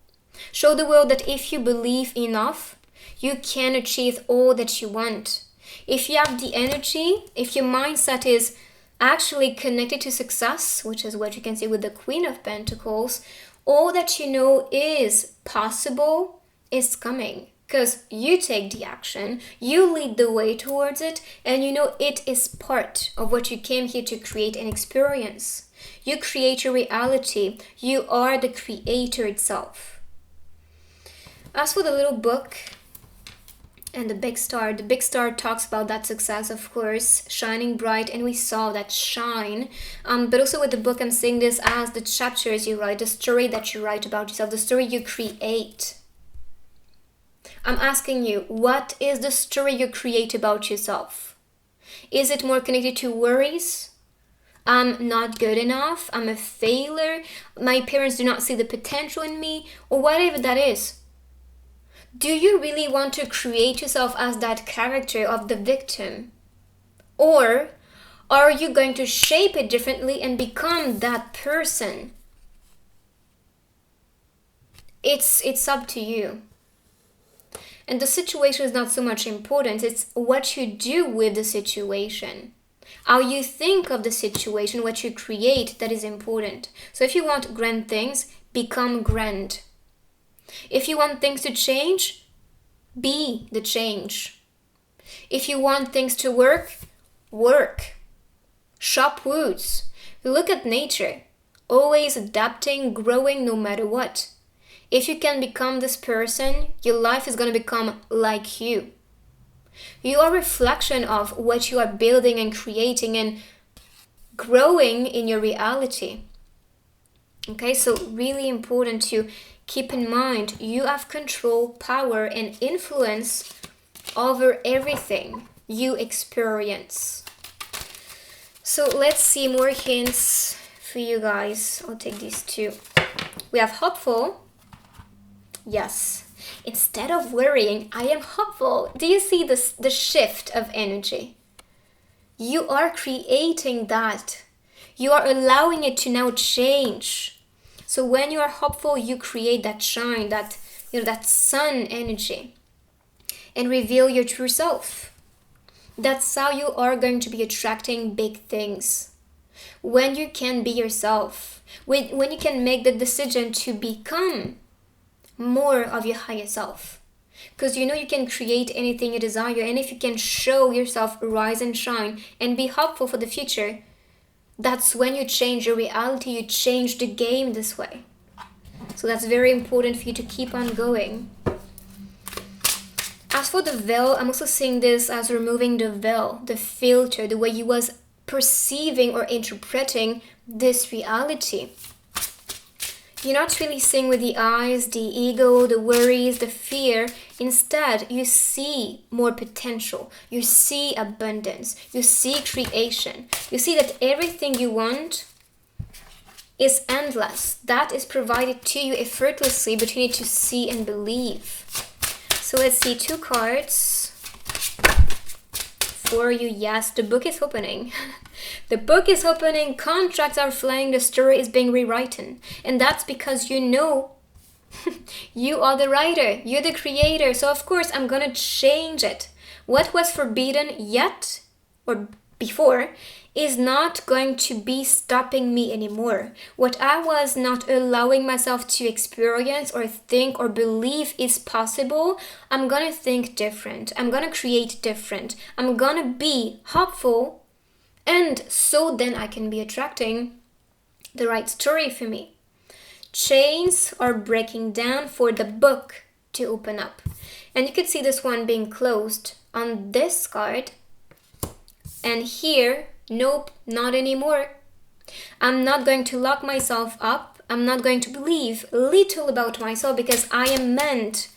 Show the world that if you believe enough, you can achieve all that you want. If you have the energy, if your mindset is actually connected to success, which is what you can see with the Queen of Pentacles, all that you know is possible is coming. Because you take the action, you lead the way towards it, and you know it is part of what you came here to create and experience. You create your reality. You are the creator itself. As for the little book and the big star talks about that success, of course, shining bright, and we saw that shine. But also with the book, I'm seeing this as the chapters you write, the story that you write about yourself, the story you create. I'm asking you, what is the story you create about yourself? Is it more connected to worries? I'm not good enough, I'm a failure, my parents do not see the potential in me, or whatever that is. Do you really want to create yourself as that character of the victim? Or are you going to shape it differently and become that person? It's up to you. And the situation is not so much important, it's what you do with the situation. How you think of the situation, what you create, that is important. So if you want grand things, become grand. If you want things to change, be the change. If you want things to work, work. Shop woods. Look at nature. Always adapting, growing no matter what. If you can become this person, your life is going to become like you. You are a reflection of what you are building and creating and growing in your reality. Okay, so really important to keep in mind, you have control, power, and influence over everything you experience. So let's see more hints for you guys. I'll take these two. We have hopeful. Yes. Instead of worrying, I am hopeful. Do you see this, the shift of energy? You are creating that. You are allowing it to now change. So when you are hopeful, you create that shine, that that sun energy. and reveal your true self. That's how you are going to be attracting big things. When you can be yourself, when you can make the decision to become more of your higher self. Because you know you can create anything you desire, and if you can show yourself rise and shine and be hopeful for the future, that's when you change your reality, you change the game this way. So that's very important for you to keep on going. As for the veil, I'm also seeing this as removing the veil, the filter, the way you was perceiving or interpreting this reality. You're not really seeing with the eyes, the ego, the worries, the fear. Instead, you see more potential. You see abundance. You see creation. You see that everything you want is endless. That is provided to you effortlessly, but you need to see and believe. So let's see 2 cards for you. Yes, the book is opening. The book is opening, contracts are flying, the story is being rewritten. And that's because you know you are the writer, you're the creator. So of course I'm gonna change it. What was forbidden yet or before is not going to be stopping me anymore. What I was not allowing myself to experience or think or believe is possible, I'm gonna think different. I'm gonna create different. I'm gonna be hopeful, and so then I can be attracting the right story for me. Chains are breaking down for the book to open up. And you could see this one being closed on this card. And here, nope, not anymore. I'm not going to lock myself up. I'm not going to believe little about myself because I am meant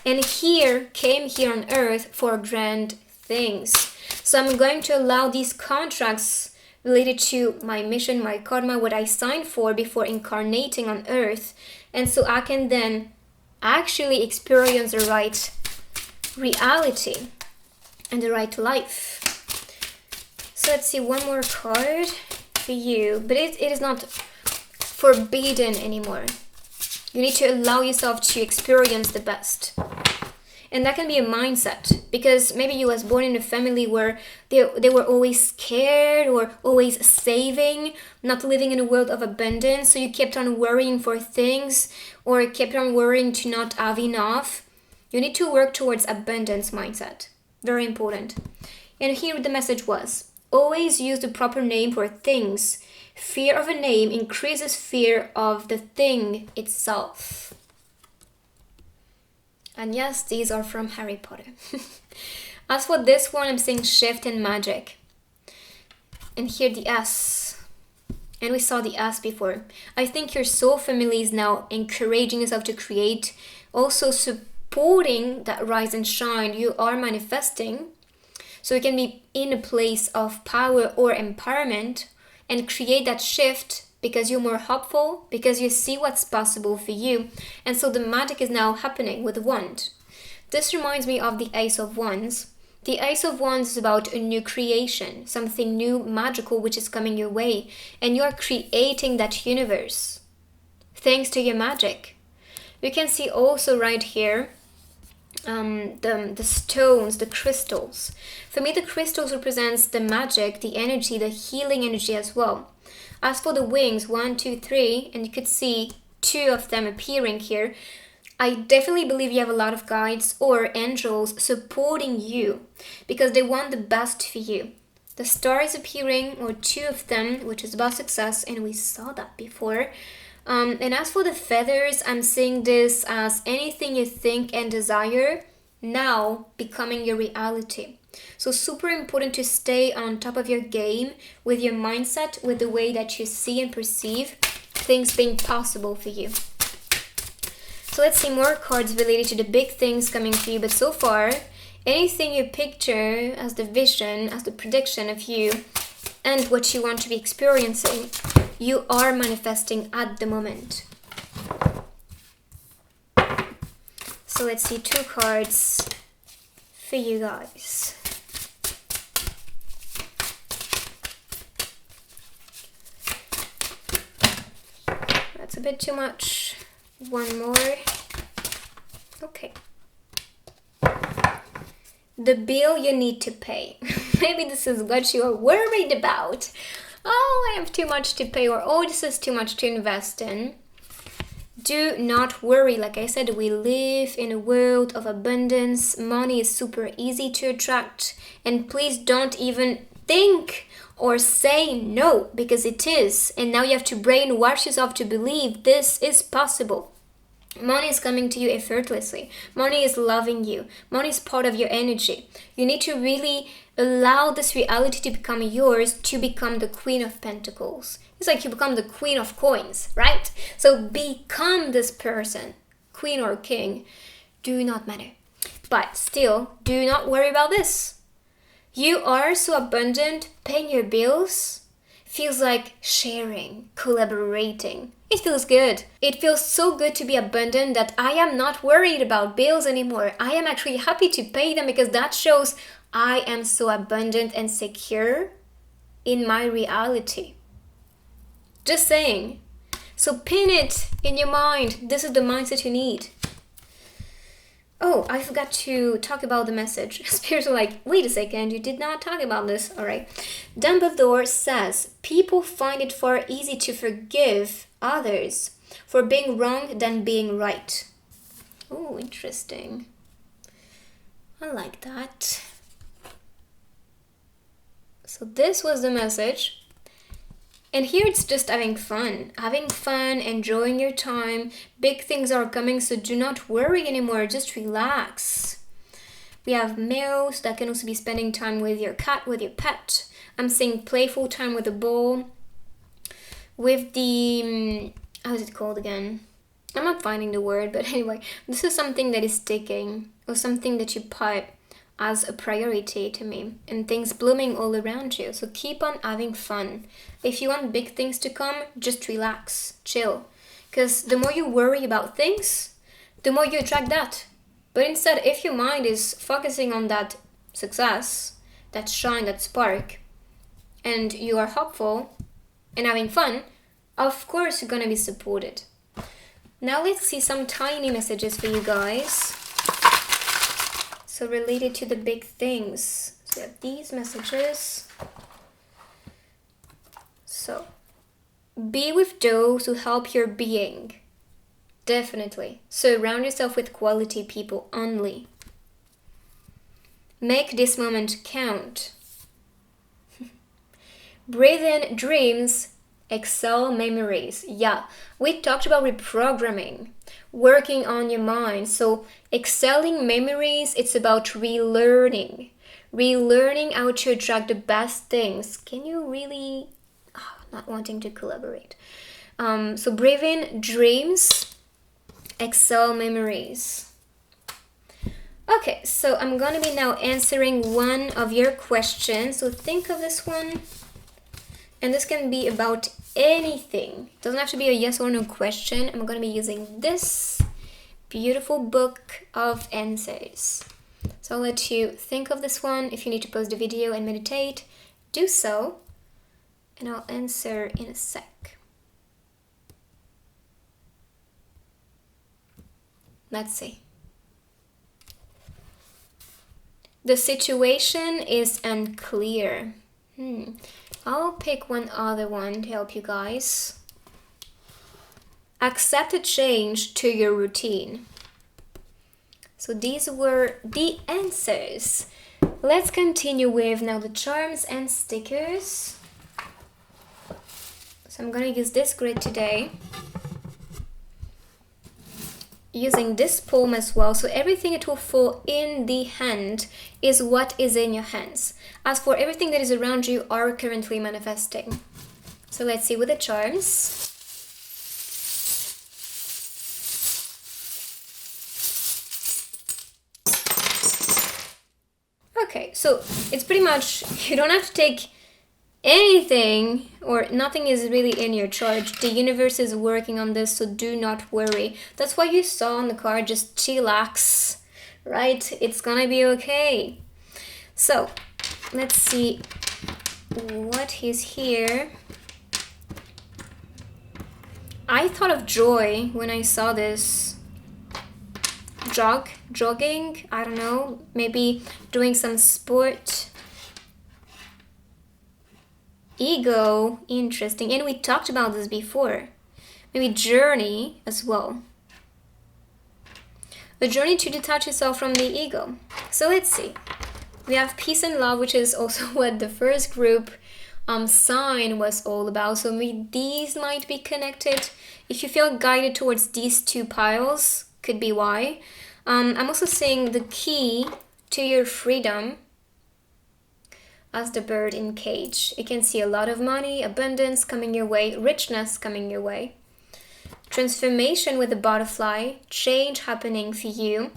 and came here on earth for grand things. So I'm going to allow these contracts related to my mission, my karma, what I signed for before incarnating on earth. And so I can then actually experience the right reality and the right life. So let's see one more card for you. But it is not forbidden anymore. You need to allow yourself to experience the best. And that can be a mindset, because maybe you was born in a family where they were always scared or always saving, not living in a world of abundance. So you kept on worrying for things or kept on worrying to not have enough. You need to work towards abundance mindset. Very important. And here the message was, always use the proper name for things. Fear of a name increases fear of the thing itself. And yes, these are from Harry Potter. As for this one, I'm saying shift and magic. And here the S. And we saw the S before. I think your soul family is now encouraging yourself to create. Also supporting that rise and shine you are manifesting. So you can be in a place of power or empowerment and create that shift because you're more hopeful, because you see what's possible for you. And so the magic is now happening with the wand. This reminds me of the Ace of Wands. The Ace of Wands is about a new creation, something new, magical, which is coming your way. And you're creating that universe thanks to your magic. You can see also right here the stones, the crystals. For me, the crystals represents the magic, the energy, the healing energy as well. As for the wings, 1, 2, 3, and you could see 2 of them appearing here. I definitely believe you have a lot of guides or angels supporting you because they want the best for you. The star is appearing, or 2 of them, which is about success, and we saw that before. And as for the feathers, I'm seeing this as anything you think and desire now becoming your reality. So super important to stay on top of your game with your mindset, with the way that you see and perceive things being possible for you. So let's see more cards related to the big things coming for you. But so far, anything you picture as the vision, as the prediction of you and what you want to be experiencing, you are manifesting at the moment. So let's see 2 cards for you guys. That's a bit too much. One more. Okay. the bill you need to pay. Maybe this is what you're worried about. Oh, I have too much to pay, or oh, this is too much to invest in. Do not worry. Like I said, we live in a world of abundance. Money is super easy to attract. And please don't even think or say no, because it is. And now you have to brainwash yourself to believe this is possible. Money is coming to you effortlessly. Money is loving you. Money is part of your energy. You need to really allow this reality to become yours, to become the Queen of Pentacles. It's like you become the Queen of Coins, right? So become this person, queen or king, do not matter. But still, do not worry about this. You are so abundant, paying your bills feels like sharing, collaborating. It feels good. It feels so good to be abundant that I am not worried about bills anymore. I am actually happy to pay them because that shows I am so abundant and secure in my reality. Just saying. So pin it in your mind. This is the mindset you need. Oh, I forgot to talk about the message. Spirits are like, wait a second, you did not talk about this. All right. Dumbledore says, people find it far easier to forgive others for being wrong than being right. Oh, interesting. I like that. So this was the message. And here it's just having fun, enjoying your time. Big things are coming, so do not worry anymore, just relax. We have males that can also be spending time with your cat, with your pet. I'm seeing playful time with the ball. With the, how is it called again? I'm not finding the word, but anyway, this is something that is sticking, or something that you put as a priority to me, and things blooming all around you. So keep on having fun. If you want big things to come, just relax, chill. Because the more you worry about things, the more you attract that. But instead, if your mind is focusing on that success, that shine, that spark, and you are hopeful and having fun, of course you're gonna be supported. Now let's see some tiny messages for you guys. So related to the big things. So we have these messages. So, be with those who help your being. Definitely. Surround yourself with quality people only. Make this moment count. Breathe in dreams, exhale memories. Yeah, we talked about reprogramming, working on your mind. So excelling memories, it's about relearning how to attract the best things. Can you really, not wanting to collaborate. So breathe in dreams, exhale memories. Okay, so I'm gonna be now answering one of your questions. So think of this one. And this can be about anything. It doesn't have to be a yes or no question. I'm going to be using this beautiful book of answers. So I'll let you think of this one. If you need to pause the video and meditate, do so. And I'll answer in a sec. Let's see. The situation is unclear. I'll pick one other one to help you guys. Accept a change to your routine. So these were the answers. Let's continue with now the charms and stickers. So I'm gonna use this grid today. Using this palm as well, so everything that will fall in the hand is what is in your hands. As for everything that is around you are currently manifesting. So let's see with the charms. Okay, so it's pretty much, you don't have to take anything, or nothing is really in your charge. The universe is working on this, so do not worry. That's why you saw on the card, just chillax, right? It's gonna be okay. So let's see what is here. I thought of joy when I saw this. jogging, I don't know, maybe doing some sport. Ego, interesting. And we talked about this before. Maybe journey as well. A journey to detach yourself from the ego. So let's see. We have peace and love, which is also what the first group sign was all about. So maybe these might be connected. If you feel guided towards these two piles, could be why. I'm also seeing the key to your freedom as the bird in cage. You can see a lot of money, abundance coming your way, richness coming your way. Transformation with the butterfly, change happening for you.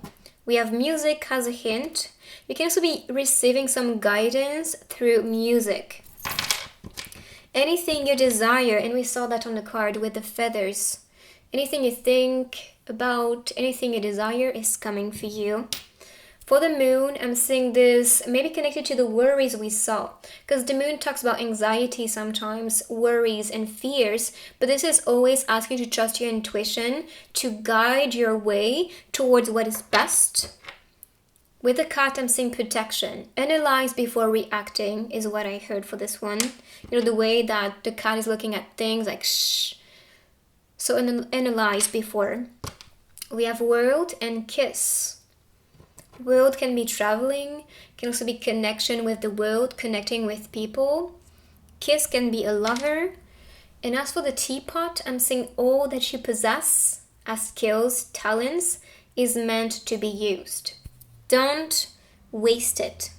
We have music as a hint. You can also be receiving some guidance through music. Anything you desire, and we saw that on the card with the feathers. Anything you think about, anything you desire is coming for you. For the moon, I'm seeing this maybe connected to the worries we saw. Because the moon talks about anxiety sometimes, worries and fears. But this is always asking you to trust your intuition, to guide your way towards what is best. With the cat, I'm seeing protection. Analyze before reacting is what I heard for this one. You know, the way that the cat is looking at things like shh. So analyze before. We have world and kiss. World can be traveling, can also be connection with the world, connecting with people. Kiss can be a lover. And as for the teapot, I'm seeing all that you possess as skills, talents, is meant to be used. Don't waste it.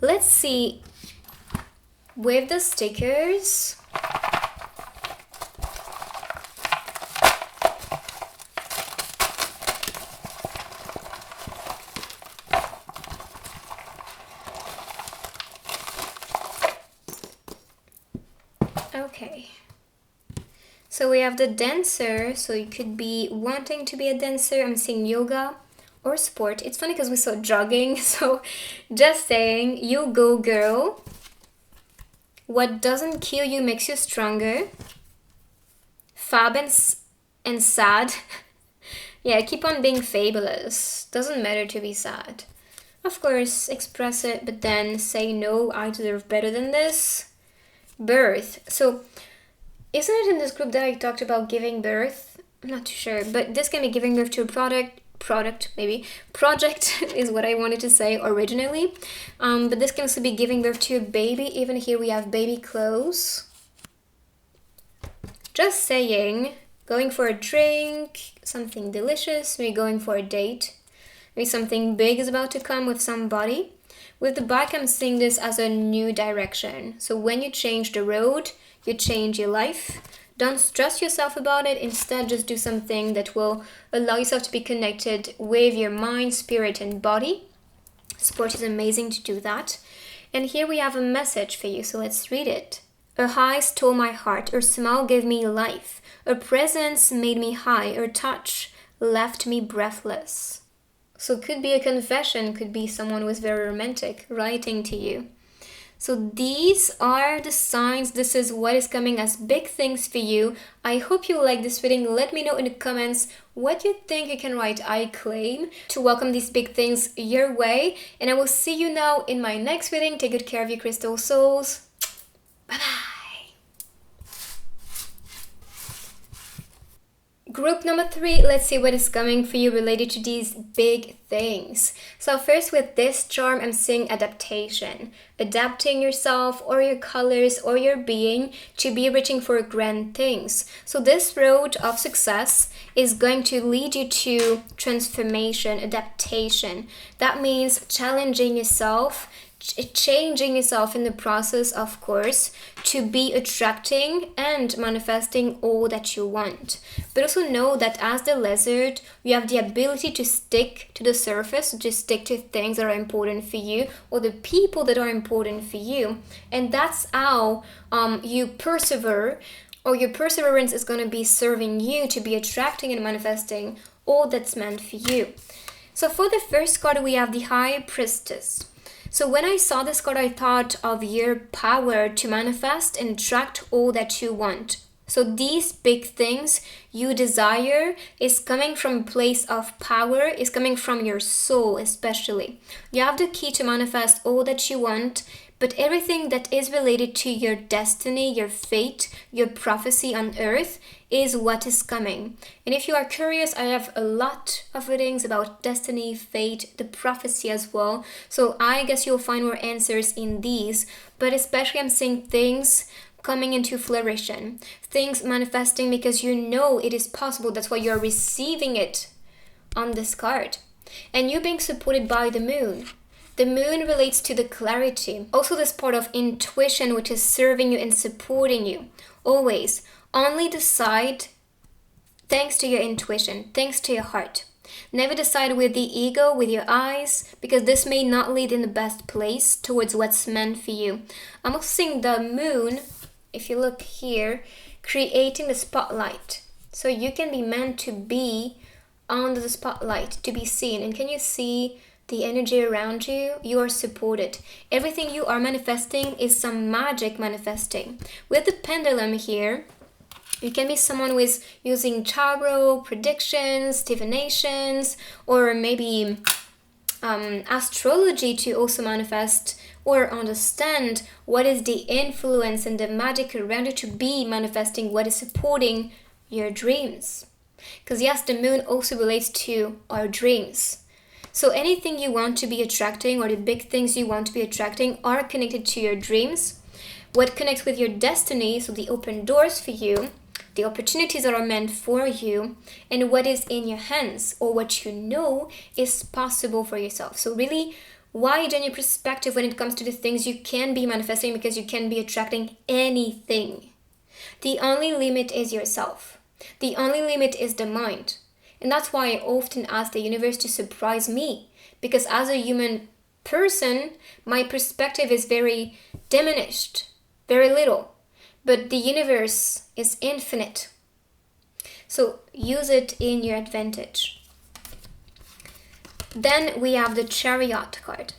Let's see with the stickers. Okay, so we have the dancer, so you could be wanting to be a dancer. I'm seeing yoga or sport. It's funny because we saw jogging, so just saying, you go girl. What doesn't kill you makes you stronger. Fab and sad. Yeah, keep on being fabulous. Doesn't matter to be sad. Of course, express it, but then say no, I deserve better than this. Birth. So isn't it in this group that I talked about giving birth? I'm not too sure, but this can be giving birth to a project is what I wanted to say originally, but this can also be giving birth to a baby. Even here we have baby clothes. Just saying, going for a drink, something delicious, maybe going for a date, maybe something big is about to come with somebody. With the bike, I'm seeing this as a new direction. So when you change the road, you change your life. Don't stress yourself about it. Instead, just do something that will allow yourself to be connected with your mind, spirit, and body. Sport is amazing to do that. And here we have a message for you, so let's read it. A high stole my heart, her smile gave me life. Her presence made me high, her touch left me breathless. So it could be a confession, could be someone who is very romantic writing to you. So these are the signs. This is what is coming as big things for you. I hope you like this reading. Let me know in the comments what you think. You can write I claim to welcome these big things your way. And I will see you now in my next reading. Take good care of your crystal souls. Bye-bye. Group number 3, let's see what is coming for you related to these big things. So first with this charm, I'm seeing adaptation. Adapting yourself or your colors or your being to be reaching for grand things. So this road of success is going to lead you to transformation, adaptation. That means challenging yourself, changing yourself in the process, of course, to be attracting and manifesting all that you want. But also know that as the lizard, you have the ability to stick to the surface, to stick to things that are important for you or the people that are important for you. And that's how you persevere, or your perseverance is going to be serving you to be attracting and manifesting all that's meant for you. So for the first card, we have the High Priestess. So when I saw this card, I thought of your power to manifest and attract all that you want. So these big things you desire is coming from a place of power, is coming from your soul especially. You have the key to manifest all that you want, but everything that is related to your destiny, your fate, your prophecy on earth is what is coming. And if you are curious, I have a lot of readings about destiny, fate, the prophecy as well. So I guess you'll find more answers in these, but especially I'm seeing things coming into flourishing, things manifesting because you know it is possible. That's why you're receiving it on this card. And you being supported by the moon. The moon relates to the clarity. Also this part of intuition which is serving you and supporting you. Always only decide thanks to your intuition, thanks to your heart. Never decide with the ego, with your eyes, because this may not lead in the best place towards what's meant for you. I'm also seeing the moon, if you look here, creating the spotlight. So you can be meant to be under the spotlight, to be seen. And can you see the energy around you? You are supported. Everything you are manifesting is some magic manifesting. With the pendulum here, you can be someone who is using tarot, predictions, divinations, or maybe astrology to also manifest or understand what is the influence and the magic around you to be manifesting what is supporting your dreams. Because yes, the moon also relates to our dreams. So anything you want to be attracting or the big things you want to be attracting are connected to your dreams. What connects with your destiny, so the open doors for you, the opportunities that are meant for you, and what is in your hands or what you know is possible for yourself. So really widen your perspective when it comes to the things you can be manifesting, because you can be attracting anything. The only limit is yourself. The only limit is the mind. And that's why I often ask the universe to surprise me, because as a human person, my perspective is very diminished, very little. But the universe is infinite. So use it in your advantage. Then we have the Chariot card.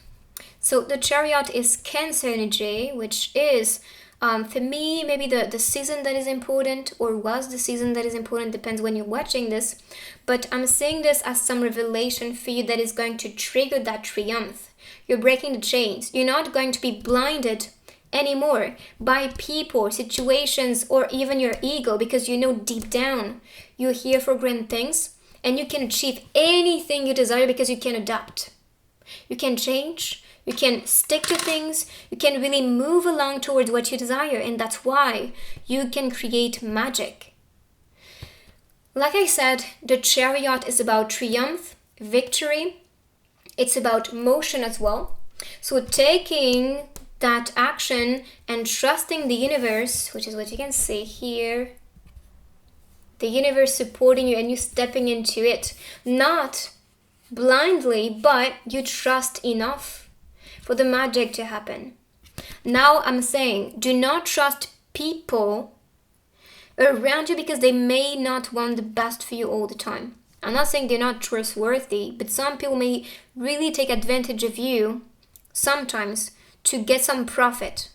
So the Chariot is Cancer energy, which is, for me, maybe the season that is important, or was the season that is important, depends when you're watching this. But I'm seeing this as some revelation for you that is going to trigger that triumph. You're breaking the chains. You're not going to be blinded anymore by people, situations, or even your ego, because you know deep down you're here for grand things and you can achieve anything you desire because you can adapt. You can change, you can stick to things, you can really move along towards what you desire, and that's why you can create magic. Like I said, the Chariot is about triumph, victory. It's about motion as well. So taking that action and trusting the universe, which is what you can see here, the universe supporting you and you stepping into it, not blindly, but you trust enough for the magic to happen. Now I'm saying, do not trust people around you because they may not want the best for you all the time. I'm not saying they're not trustworthy, but some people may really take advantage of you sometimes to get some profit,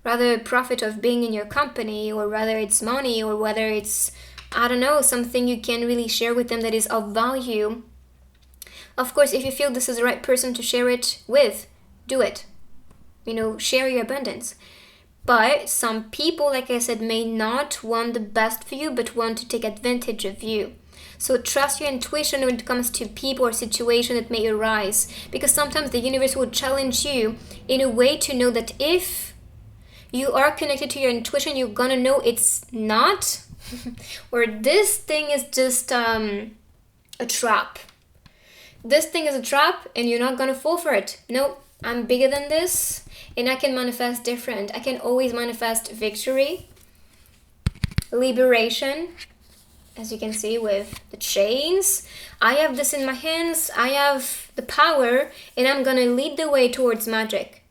rather profit of being in your company, or whether it's money, or whether it's, I don't know, something you can really share with them that is of value. Of course, if you feel this is the right person to share it with, do it. Share your abundance. But some people, like I said, may not want the best for you, but want to take advantage of you. So trust your intuition when it comes to people or situation that may arise, because sometimes the universe will challenge you in a way to know that if you are connected to your intuition, you're gonna know it's not, or this thing is just a trap. This thing is a trap and you're not gonna fall for it. No, I'm bigger than this and I can manifest different. I can always manifest victory, liberation, as you can see with the chains. I have this in my hands, I have the power, and I'm gonna lead the way towards magic.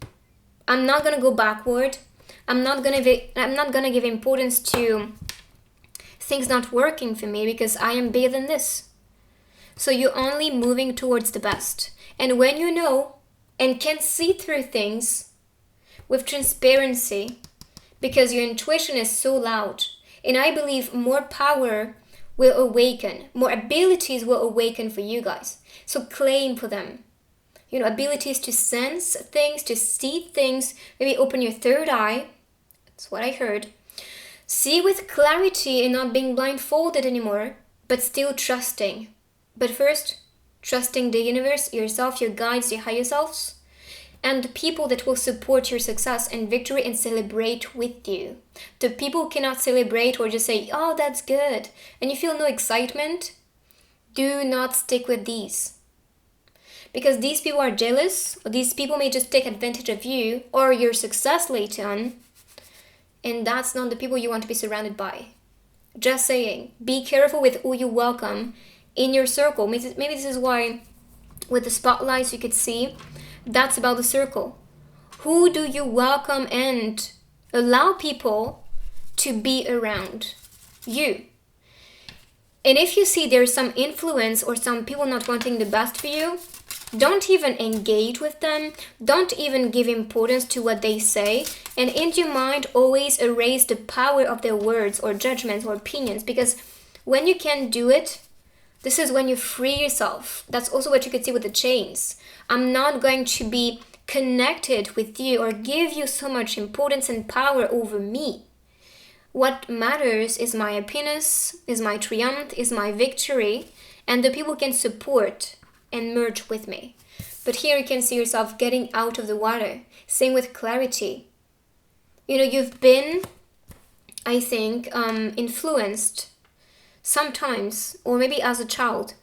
I'm not gonna go backward. I'm not gonna give importance to things not working for me, because I am bigger than this. So you're only moving towards the best. And when you know and can see through things with transparency, because your intuition is so loud, And I believe more power will awaken, more abilities will awaken for you guys. So claim for them. Abilities to sense things, to see things, maybe open your third eye. That's what I heard. See with clarity and not being blindfolded anymore, but still trusting. But first, trusting the universe, yourself, your guides, your higher selves, and the people that will support your success and victory and celebrate with you. The people who cannot celebrate or just say, oh, that's good, and you feel no excitement, do not stick with these. Because these people are jealous, or these people may just take advantage of you or your success later on, and that's not the people you want to be surrounded by. Just saying, be careful with who you welcome in your circle. Maybe this is why with the spotlights you could see, that's about the circle. Who do you welcome and allow people to be around you? And if you see there's some influence or some people not wanting the best for you, don't even engage with them. Don't even give importance to what they say. And in your mind, always erase the power of their words or judgments or opinions. Because when you can do it, this is when you free yourself. That's also what you could see with the chains. I'm not going to be connected with you or give you so much importance and power over me. What matters is my happiness, is my triumph, is my victory, and the people can support and merge with me. But here you can see yourself getting out of the water, saying with clarity. You've been, I think, influenced sometimes, or maybe as a child,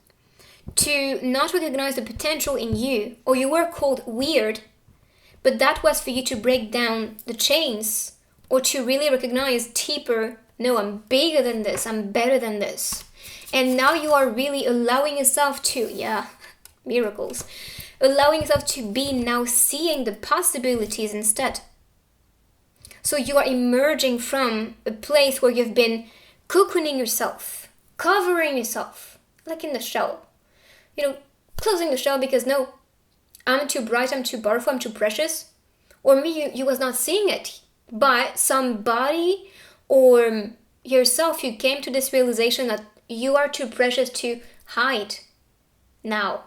to not recognize the potential in you, or you were called weird, but that was for you to break down the chains, or to really recognize deeper, no, I'm bigger than this, I'm better than this. And now you are really allowing yourself to, miracles, allowing yourself to be now seeing the possibilities instead. So you are emerging from a place where you've been cocooning yourself, covering yourself, like in the shell. Closing the shell because no, I'm too bright, I'm too powerful, I'm too precious. Or maybe you was not seeing it, but somebody or yourself, you came to this realization that you are too precious to hide now.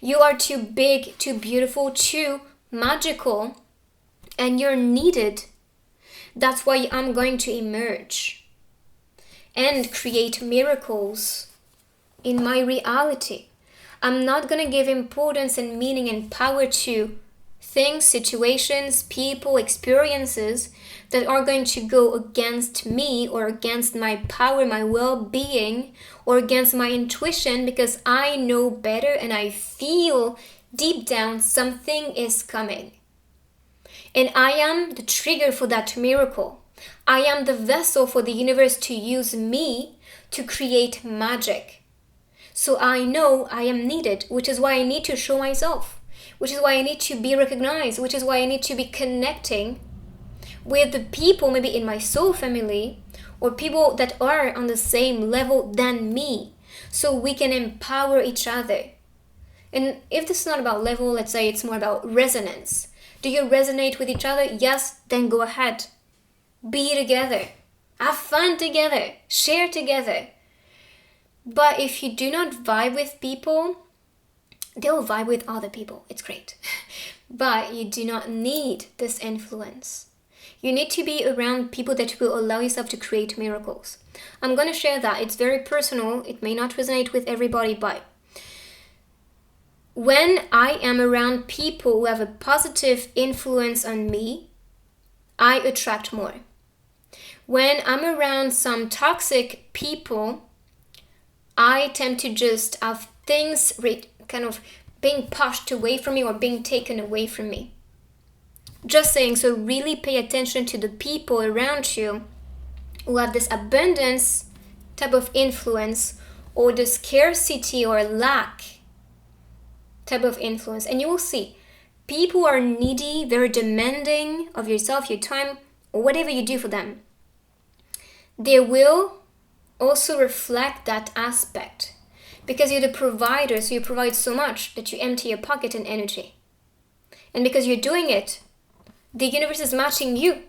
You are too big, too beautiful, too magical, and you're needed. That's why I'm going to emerge and create miracles in my reality. I'm not going to give importance and meaning and power to things, situations, people, experiences that are going to go against me or against my power, my well-being, or against my intuition, because I know better and I feel deep down something is coming. And I am the trigger for that miracle. I am the vessel for the universe to use me to create magic. So I know I am needed, which is why I need to show myself, which is why I need to be recognized, which is why I need to be connecting with the people maybe in my soul family or people that are on the same level than me, so we can empower each other. And if this is not about level, let's say it's more about resonance. Do you resonate with each other? Yes, then go ahead. Be together. Have fun together. Share together. But if you do not vibe with people, they'll vibe with other people. It's great. But you do not need this influence. You need to be around people that will allow yourself to create miracles. I'm going to share that. It's very personal. It may not resonate with everybody, but when I am around people who have a positive influence on me, I attract more. When I'm around some toxic people, I tend to just have things kind of being pushed away from me or being taken away from me. Just saying, so really pay attention to the people around you who have this abundance type of influence or the scarcity or lack type of influence. And you will see, people who are needy, very demanding of yourself, your time, or whatever you do for them, they will also reflect that aspect, because you're the provider, so you provide so much that you empty your pocket and energy. And because you're doing it, the universe is matching you.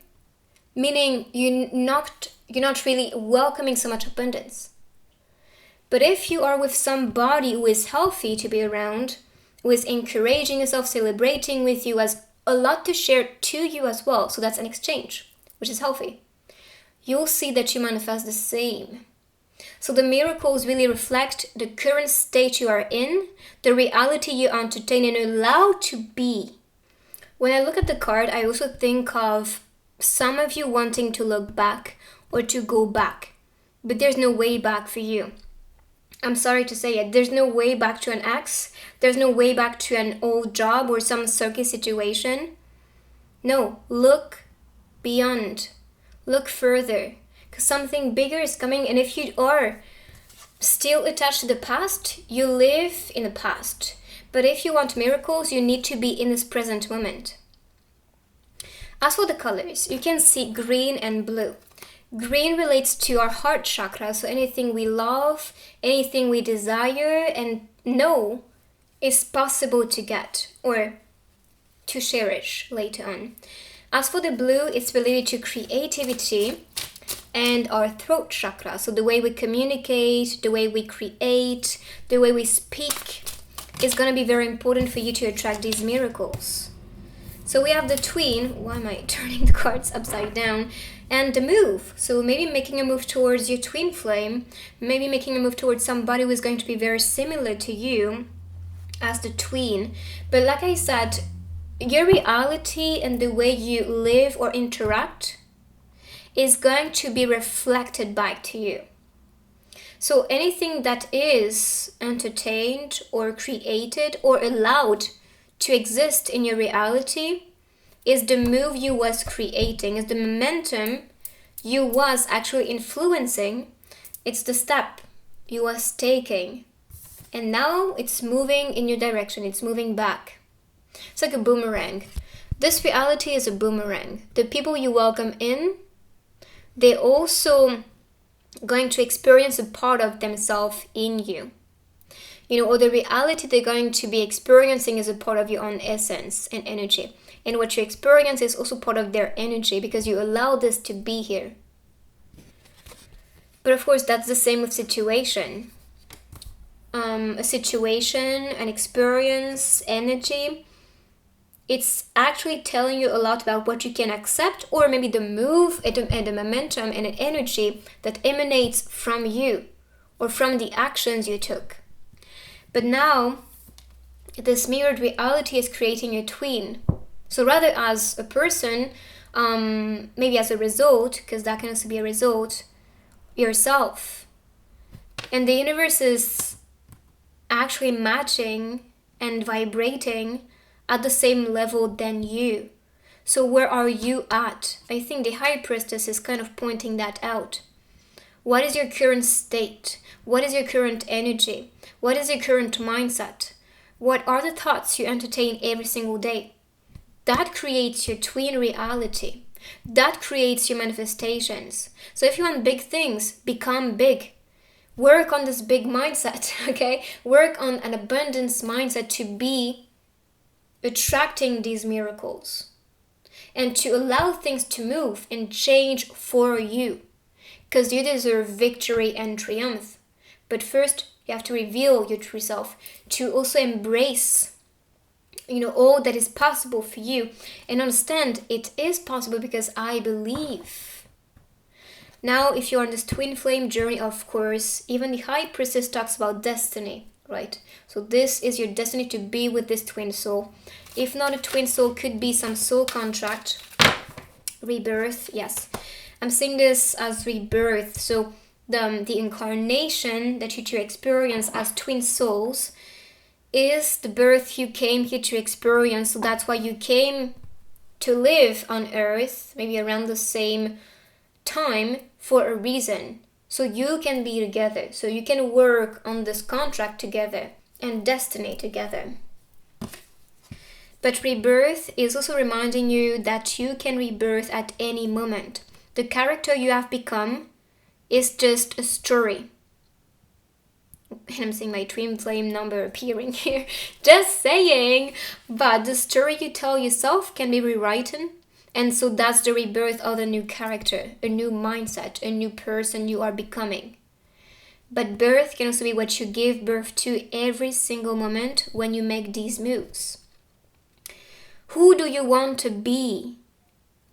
meaning you're not really welcoming so much abundance. But if you are with somebody who is healthy to be around, who is encouraging yourself, celebrating with you, has a lot to share to you as well, so that's an exchange, which is healthy, you'll see that you manifest the same. So the miracles really reflect the current state you are in, the reality you entertain and allow to be. When I look at the card, I also think of some of you wanting to look back or to go back, but there's no way back for you. I'm sorry to say it, there's no way back to an ex, there's no way back to an old job or some sucky situation. No, look beyond, look further, because something bigger is coming. And if you are still attached to the past, you live in the past. But if you want miracles, you need to be in this present moment. As for the colors, you can see green and blue. Green relates to our heart chakra, so anything we love, anything we desire and know is possible to get or to cherish later on. As for the blue, it's related to creativity and our throat chakra, so the way we communicate, the way we create, the way we speak is going to be very important for you to attract these miracles. So we have the tween, why am I turning the cards upside down, and the move. So maybe making a move towards your twin flame, maybe making a move towards somebody who is going to be very similar to you as the tween. But like I said, your reality and the way you live or interact is going to be reflected back to you. So anything that is entertained or created or allowed to exist in your reality is the move you was creating, is the momentum you was actually influencing. It's the step you was taking. And now it's moving in your direction, it's moving back. It's like a boomerang. This reality is a boomerang. The people you welcome in, they also going to experience a part of themselves in you. Or the reality they're going to be experiencing is a part of your own essence and energy. And what you experience is also part of their energy because you allow this to be here. But of course, that's the same with situation. A situation, an experience, energy, it's actually telling you a lot about what you can accept, or maybe the move and the momentum and an energy that emanates from you or from the actions you took. But now, this mirrored reality is creating a tween. So rather as a person, maybe as a result, because that can also be a result, yourself. And the universe is actually matching and vibrating at the same level than you. So where are you at? I think the High Priestess is kind of pointing that out. What is your current state? What is your current energy? What is your current mindset? What are the thoughts you entertain every single day? That creates your twin reality. That creates your manifestations. So if you want big things, become big. Work on this big mindset, okay? Work on an abundance mindset to be attracting these miracles and to allow things to move and change for you, because you deserve victory and triumph. But first, you have to reveal your true self, to also embrace all that is possible for you and understand it is possible because I believe. Now, if you're on this twin flame journey, of course, even the High Priestess talks about destiny, right? So this is your destiny to be with this twin soul. If not a twin soul, could be some soul contract, rebirth, yes. I'm seeing this as rebirth. So the incarnation that you two experience as twin souls is the birth you came here to experience. So that's why you came to live on earth, maybe around the same time, for a reason. So you can be together. So you can work on this contract together and destiny together. But rebirth is also reminding you that you can rebirth at any moment. The character you have become is just a story. And I'm seeing my twin flame number appearing here. Just saying. But the story you tell yourself can be rewritten And so that's the rebirth of a new character, a new mindset, a new person you are becoming. But birth can also be what you give birth to every single moment when you make these moves. Who do you want to be?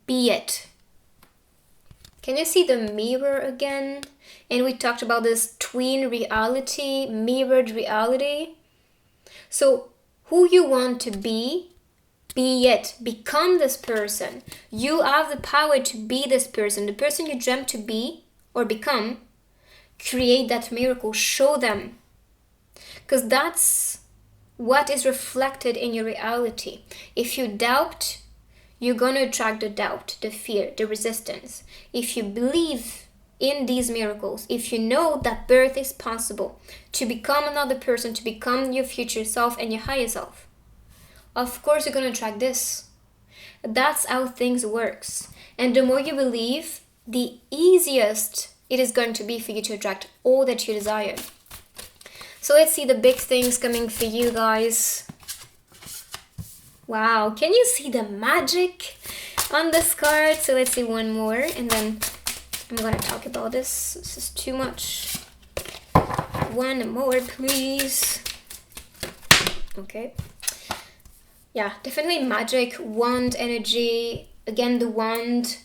Be it. Can you see the mirror again? And we talked about this twin reality, mirrored reality. So who you want to be it. Become this person. You have the power to be this person. The person you dreamt to be or become. Create that miracle. Show them. Because that's what is reflected in your reality. If you doubt, you're going to attract the doubt, the fear, the resistance. If you believe in these miracles, if you know that birth is possible, to become another person, to become your future self and your higher self, of course you're going to attract this. That's how things works. And the more you believe, the easiest it is going to be for you to attract all that you desire. So let's see the big things coming for you guys. Wow, can you see the magic on this card? So let's see one more and then I'm going to talk about this. This is too much. One more, please. Okay. Yeah, definitely magic, wand energy. Again, the wand.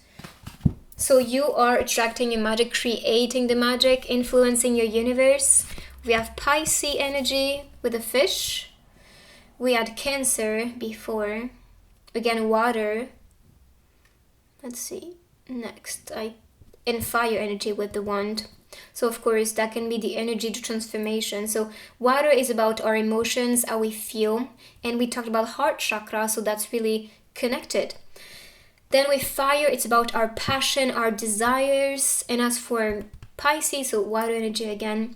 So you are attracting your magic, creating the magic, influencing your universe. We have Pisces energy with a fish. We had Cancer before. Again, water. Let's see. Next, and fire energy with the wand. So of course that can be the energy to transformation. So water is about our emotions, how we feel, and we talked about heart chakra, so that's really connected. Then with fire, it's about our passion, our desires. And as for Pisces, so water energy again,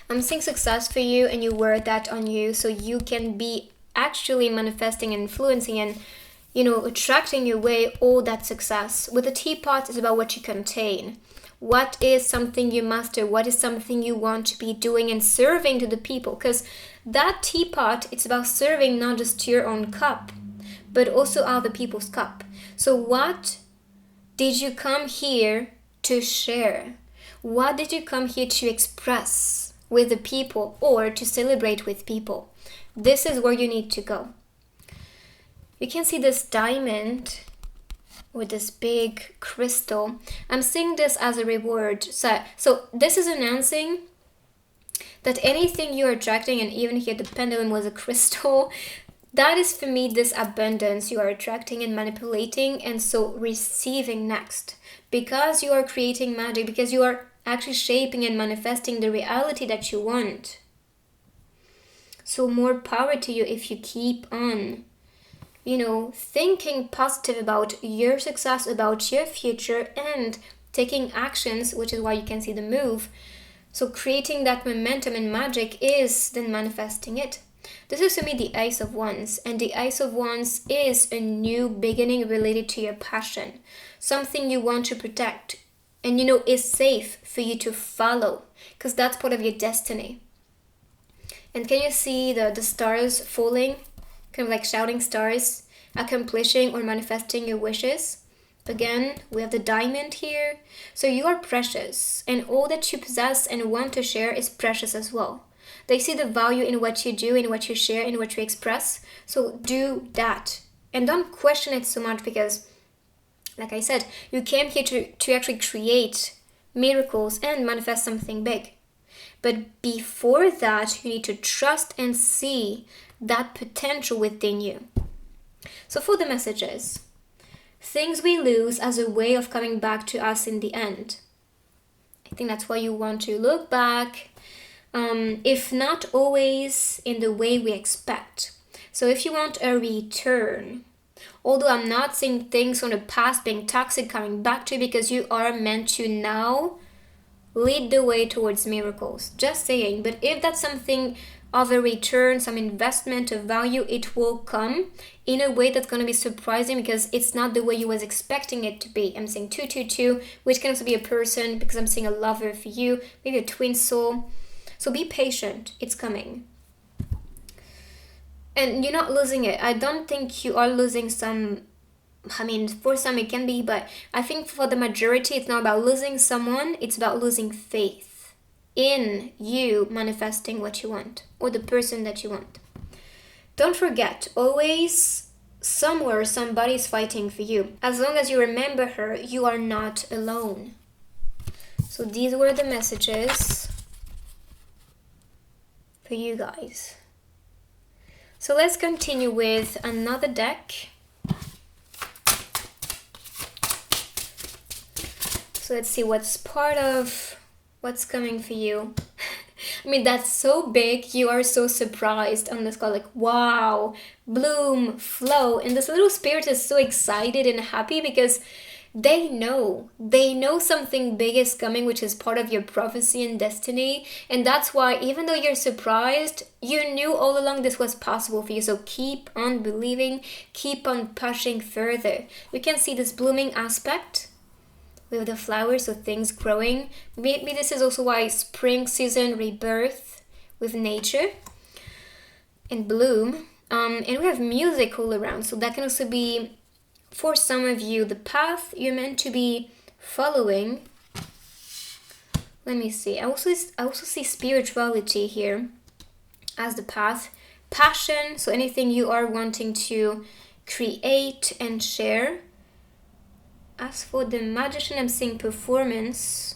I'm seeing success for you and you wear that on you so you can be actually manifesting and influencing and attracting your way all that success. With the teapot, it's about what you contain. What is something you master? What is something you want to be doing and serving to the people? Because that teapot, it's about serving not just your own cup, but also other people's cup. So what did you come here to share? What did you come here to express with the people or to celebrate with people? This is where you need to go. You can see this diamond with this big crystal. I'm seeing this as a reward. So this is announcing that anything you're attracting, and even here the pendulum was a crystal, that is for me this abundance you are attracting and manipulating and so receiving next. Because you are creating magic, because you are actually shaping and manifesting the reality that you want. So more power to you if you keep on thinking positive about your success, about your future, and taking actions, which is why you can see the move. So creating that momentum and magic is then manifesting it. This is to me the Ace of Wands, and the Ace of Wands is a new beginning related to your passion, something you want to protect and is safe for you to follow, because that's part of your destiny. And can you see the stars falling? Kind of like shouting stars, accomplishing or manifesting your wishes. Again, we have the diamond here. So you are precious, and all that you possess and want to share is precious as well. They see the value in what you do, in what you share, in what you express. So do that. And don't question it so much because, like I said, you came here to actually create miracles and manifest something big. But before that, you need to trust and see that potential within you. So for the messages, things we lose as a way of coming back to us in the end. I think that's why you want to look back, if not always in the way we expect. So if you want a return, although I'm not seeing things from the past being toxic coming back to you, because you are meant to now lead the way towards miracles. Just saying. But if that's something of a return, some investment of value, it will come in a way that's going to be surprising because it's not the way you was expecting it to be. I'm saying 222, which can also be a person, because I'm seeing a lover for you, maybe a twin soul. So be patient, it's coming. And you're not losing it. I don't think you are losing some I mean, for some it can be, but I think for the majority, it's not about losing someone, it's about losing faith in you manifesting what you want or the person that you want. Don't forget, always somewhere somebody's fighting for you. As long as you remember her, you are not alone. So these were the messages for you guys. So let's continue with another deck. So let's see what's part of what's coming for you. I mean, that's so big. You are so surprised on this card, like, wow, bloom, flow. And this little spirit is so excited and happy because they know something big is coming, which is part of your prophecy and destiny. And that's why, even though you're surprised, you knew all along this was possible for you. So keep on believing, keep on pushing further. We can see this blooming aspect with the flowers, so things growing. Maybe this is also why spring season, rebirth with nature and bloom. And we have music all around, so that can also be, for some of you, the path you're meant to be following. Let me see. I also see spirituality here as the path. Passion, so anything you are wanting to create and share. As for the magician, I'm seeing performance,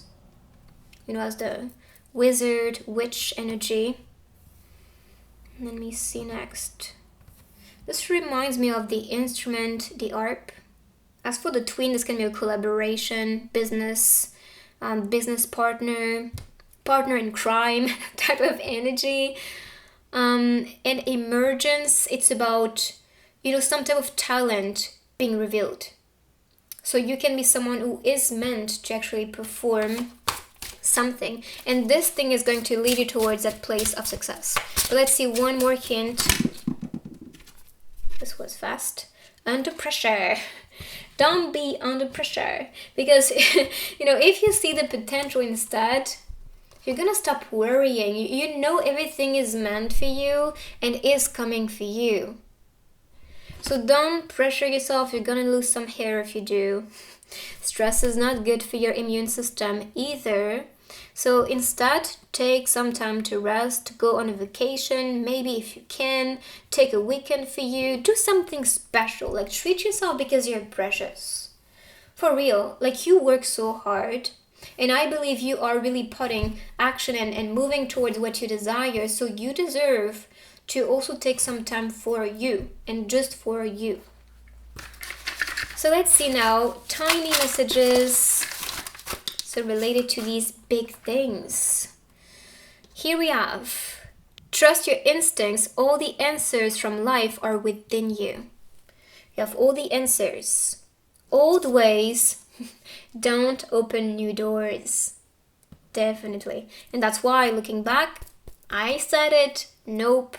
as the wizard, witch energy. Let me see next. This reminds me of the instrument, the harp. As for the twin, this can be a collaboration, business, business partner in crime type of energy. And emergence, it's about, some type of talent being revealed. So you can be someone who is meant to actually perform something. And this thing is going to lead you towards that place of success. But let's see one more hint. This was fast. Under pressure. Don't be under pressure. Because, if you see the potential instead, you're going to stop worrying. You know everything is meant for you and is coming for you. So don't pressure yourself. You're gonna lose some hair if you do. Stress is not good for your immune system either. So instead, take some time to rest, go on a vacation, maybe if you can, take a weekend for you, do something special, like treat yourself because you're precious. For real, like you work so hard, and I believe you are really putting action and moving towards what you desire, so you deserve to also take some time for you and just for you. So let's see now, tiny messages so related to these big things. Here we have, trust your instincts, all the answers from life are within you. You have all the answers. Old ways don't open new doors. Definitely. And that's why, looking back, I said it, nope.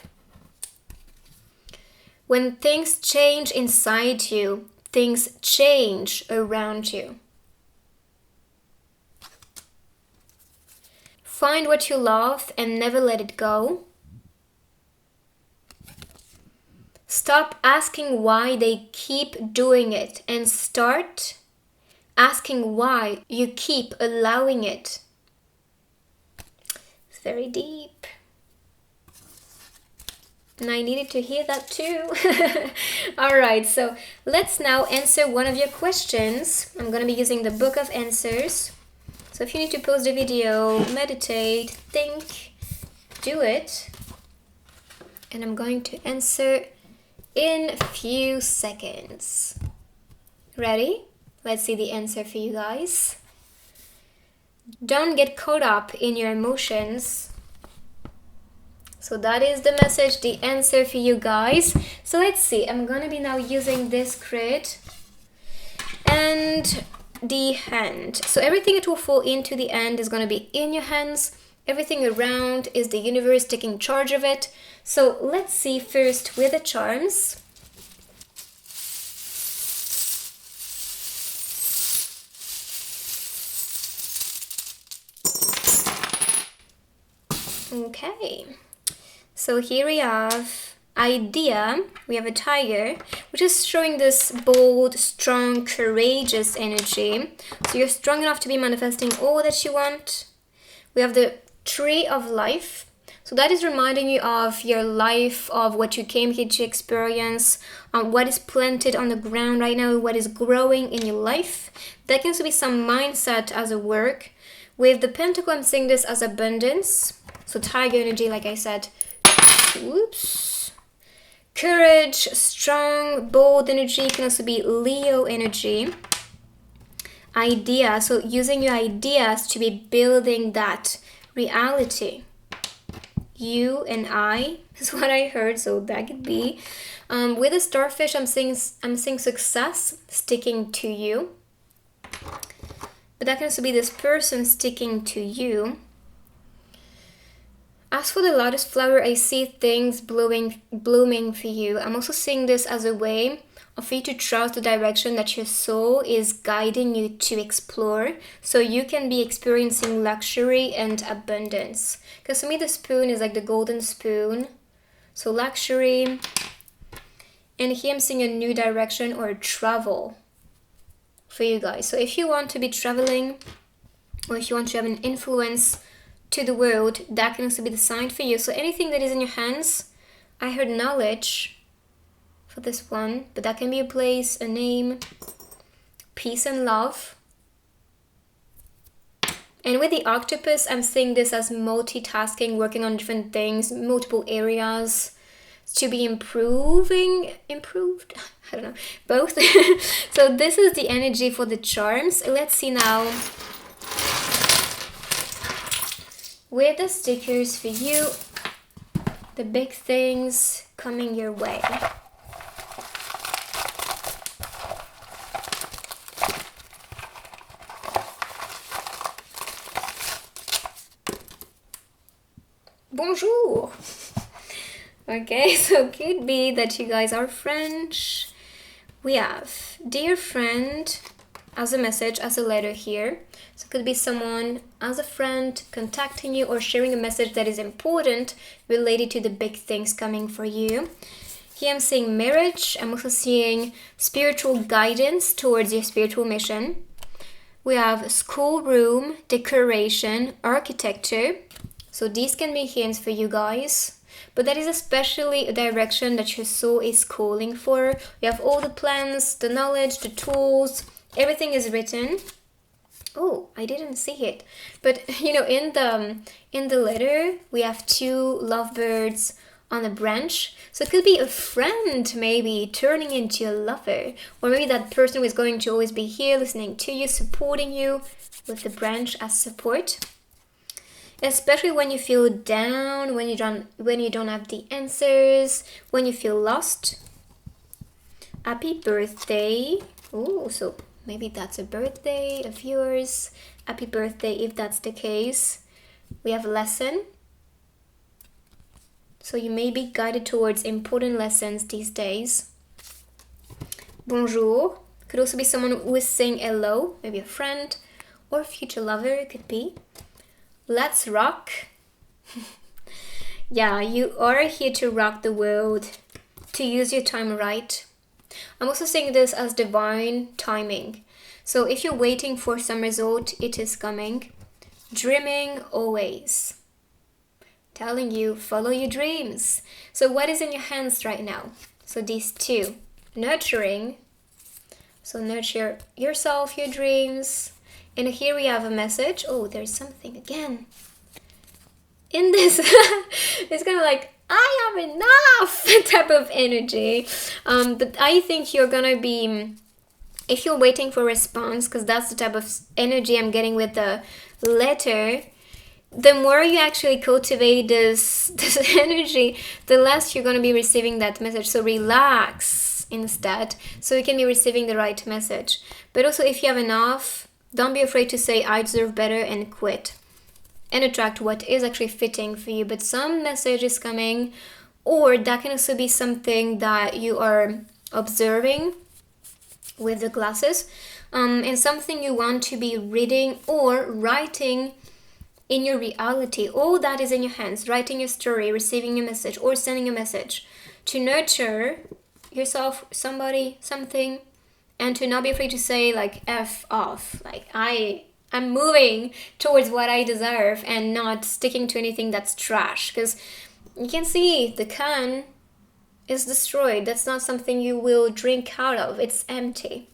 When things change inside you, things change around you. Find what you love and never let it go. Stop asking why they keep doing it and start asking why you keep allowing it. It's very deep. And I needed to hear that too. Alright, so let's now answer one of your questions. I'm going to be using the book of answers. So if you need to pause the video, meditate, think, do it. And I'm going to answer in a few seconds. Ready? Let's see the answer for you guys. Don't get caught up in your emotions. So that is the message, the answer for you guys. So let's see, I'm gonna be now using this grid and the hand. So everything that will fall into the end is gonna be in your hands. Everything around is the universe taking charge of it. So let's see first with the charms. Okay. So here we have idea, we have a tiger, which is showing this bold, strong, courageous energy. So you're strong enough to be manifesting all that you want. We have the tree of life. So that is reminding you of your life, of what you came here to experience, what is planted on the ground right now, what is growing in your life. That can also be some mindset as a work. With the pentacle, I'm seeing this as abundance. So tiger energy, like I said. Whoops. Courage, strong, bold energy can also be Leo energy. Idea, so using your ideas to be building that reality. You and I is what I heard, so that could be. With the starfish, I'm seeing success sticking to you. But that can also be this person sticking to you. As for the lotus flower, I see things blooming for you. I'm also seeing this as a way for you to trust the direction that your soul is guiding you to explore, so you can be experiencing luxury and abundance. Because to me, the spoon is like the golden spoon. So luxury. And here I'm seeing a new direction or travel for you guys. So if you want to be traveling, or if you want to have an influence to the world, that can also be the sign for you. So anything that is in your hands, I heard knowledge for this one, but that can be a place, a name, peace and love. And with the octopus, I'm seeing this as multitasking, working on different things, multiple areas to be improved, I don't know, both. So this is the energy for the charms. Let's see now with the stickers for you, the big things coming your way. Bonjour. Okay, so could be that you guys are French. We have dear friend as a message, as a letter here. So it could be someone as a friend contacting you or sharing a message that is important related to the big things coming for you. Here I'm seeing marriage. I'm also seeing spiritual guidance towards your spiritual mission. We have schoolroom, decoration, architecture. So these can be hints for you guys. But that is especially a direction that your soul is calling for. You have all the plans, the knowledge, the tools, everything is written. Oh, I didn't see it. But you know, in the letter, we have two lovebirds on a branch. So it could be a friend maybe turning into a lover. Or maybe that person who is going to always be here, listening to you, supporting you with the branch as support. Especially when you feel down, when you don't have the answers, when you feel lost. Happy birthday. Oh, so maybe that's a birthday of yours. Happy birthday if that's the case. We have a lesson. So you may be guided towards important lessons these days. Bonjour. Could also be someone who is saying hello. Maybe a friend or a future lover, it could be. Let's rock. Yeah, you are here to rock the world, to use your time right. I'm also saying this as divine timing. So if you're waiting for some result, it is coming. Dreaming always. Telling you, follow your dreams. So what is in your hands right now? So these two. Nurturing. So nurture yourself, your dreams. And here we have a message. Oh, there's something again. In this, it's kind of like, I have enough type of energy. But I think you're going to be, if you're waiting for a response, because that's the type of energy I'm getting with the letter, the more you actually cultivate this energy, the less you're going to be receiving that message. So relax instead, so you can be receiving the right message. But also if you have enough, don't be afraid to say, I deserve better, and quit. And attract what is actually fitting for you. But some message is coming, or that can also be something that you are observing with the glasses. And something you want to be reading or writing in your reality. All that is in your hands. Writing your story, receiving a message, or sending a message to nurture yourself, somebody, something, and to not be afraid to say like F off. Like I'm moving towards what I deserve and not sticking to anything that's trash. Because you can see the can is destroyed. That's not something you will drink out of. It's empty.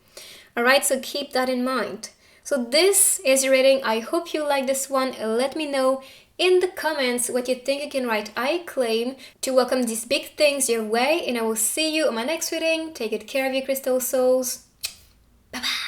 Alright, so keep that in mind. So this is your reading. I hope you like this one. Let me know in the comments what you think. You can write I claim to welcome these big things your way, and I will see you on my next reading. Take good care of your crystal souls. Bye bye.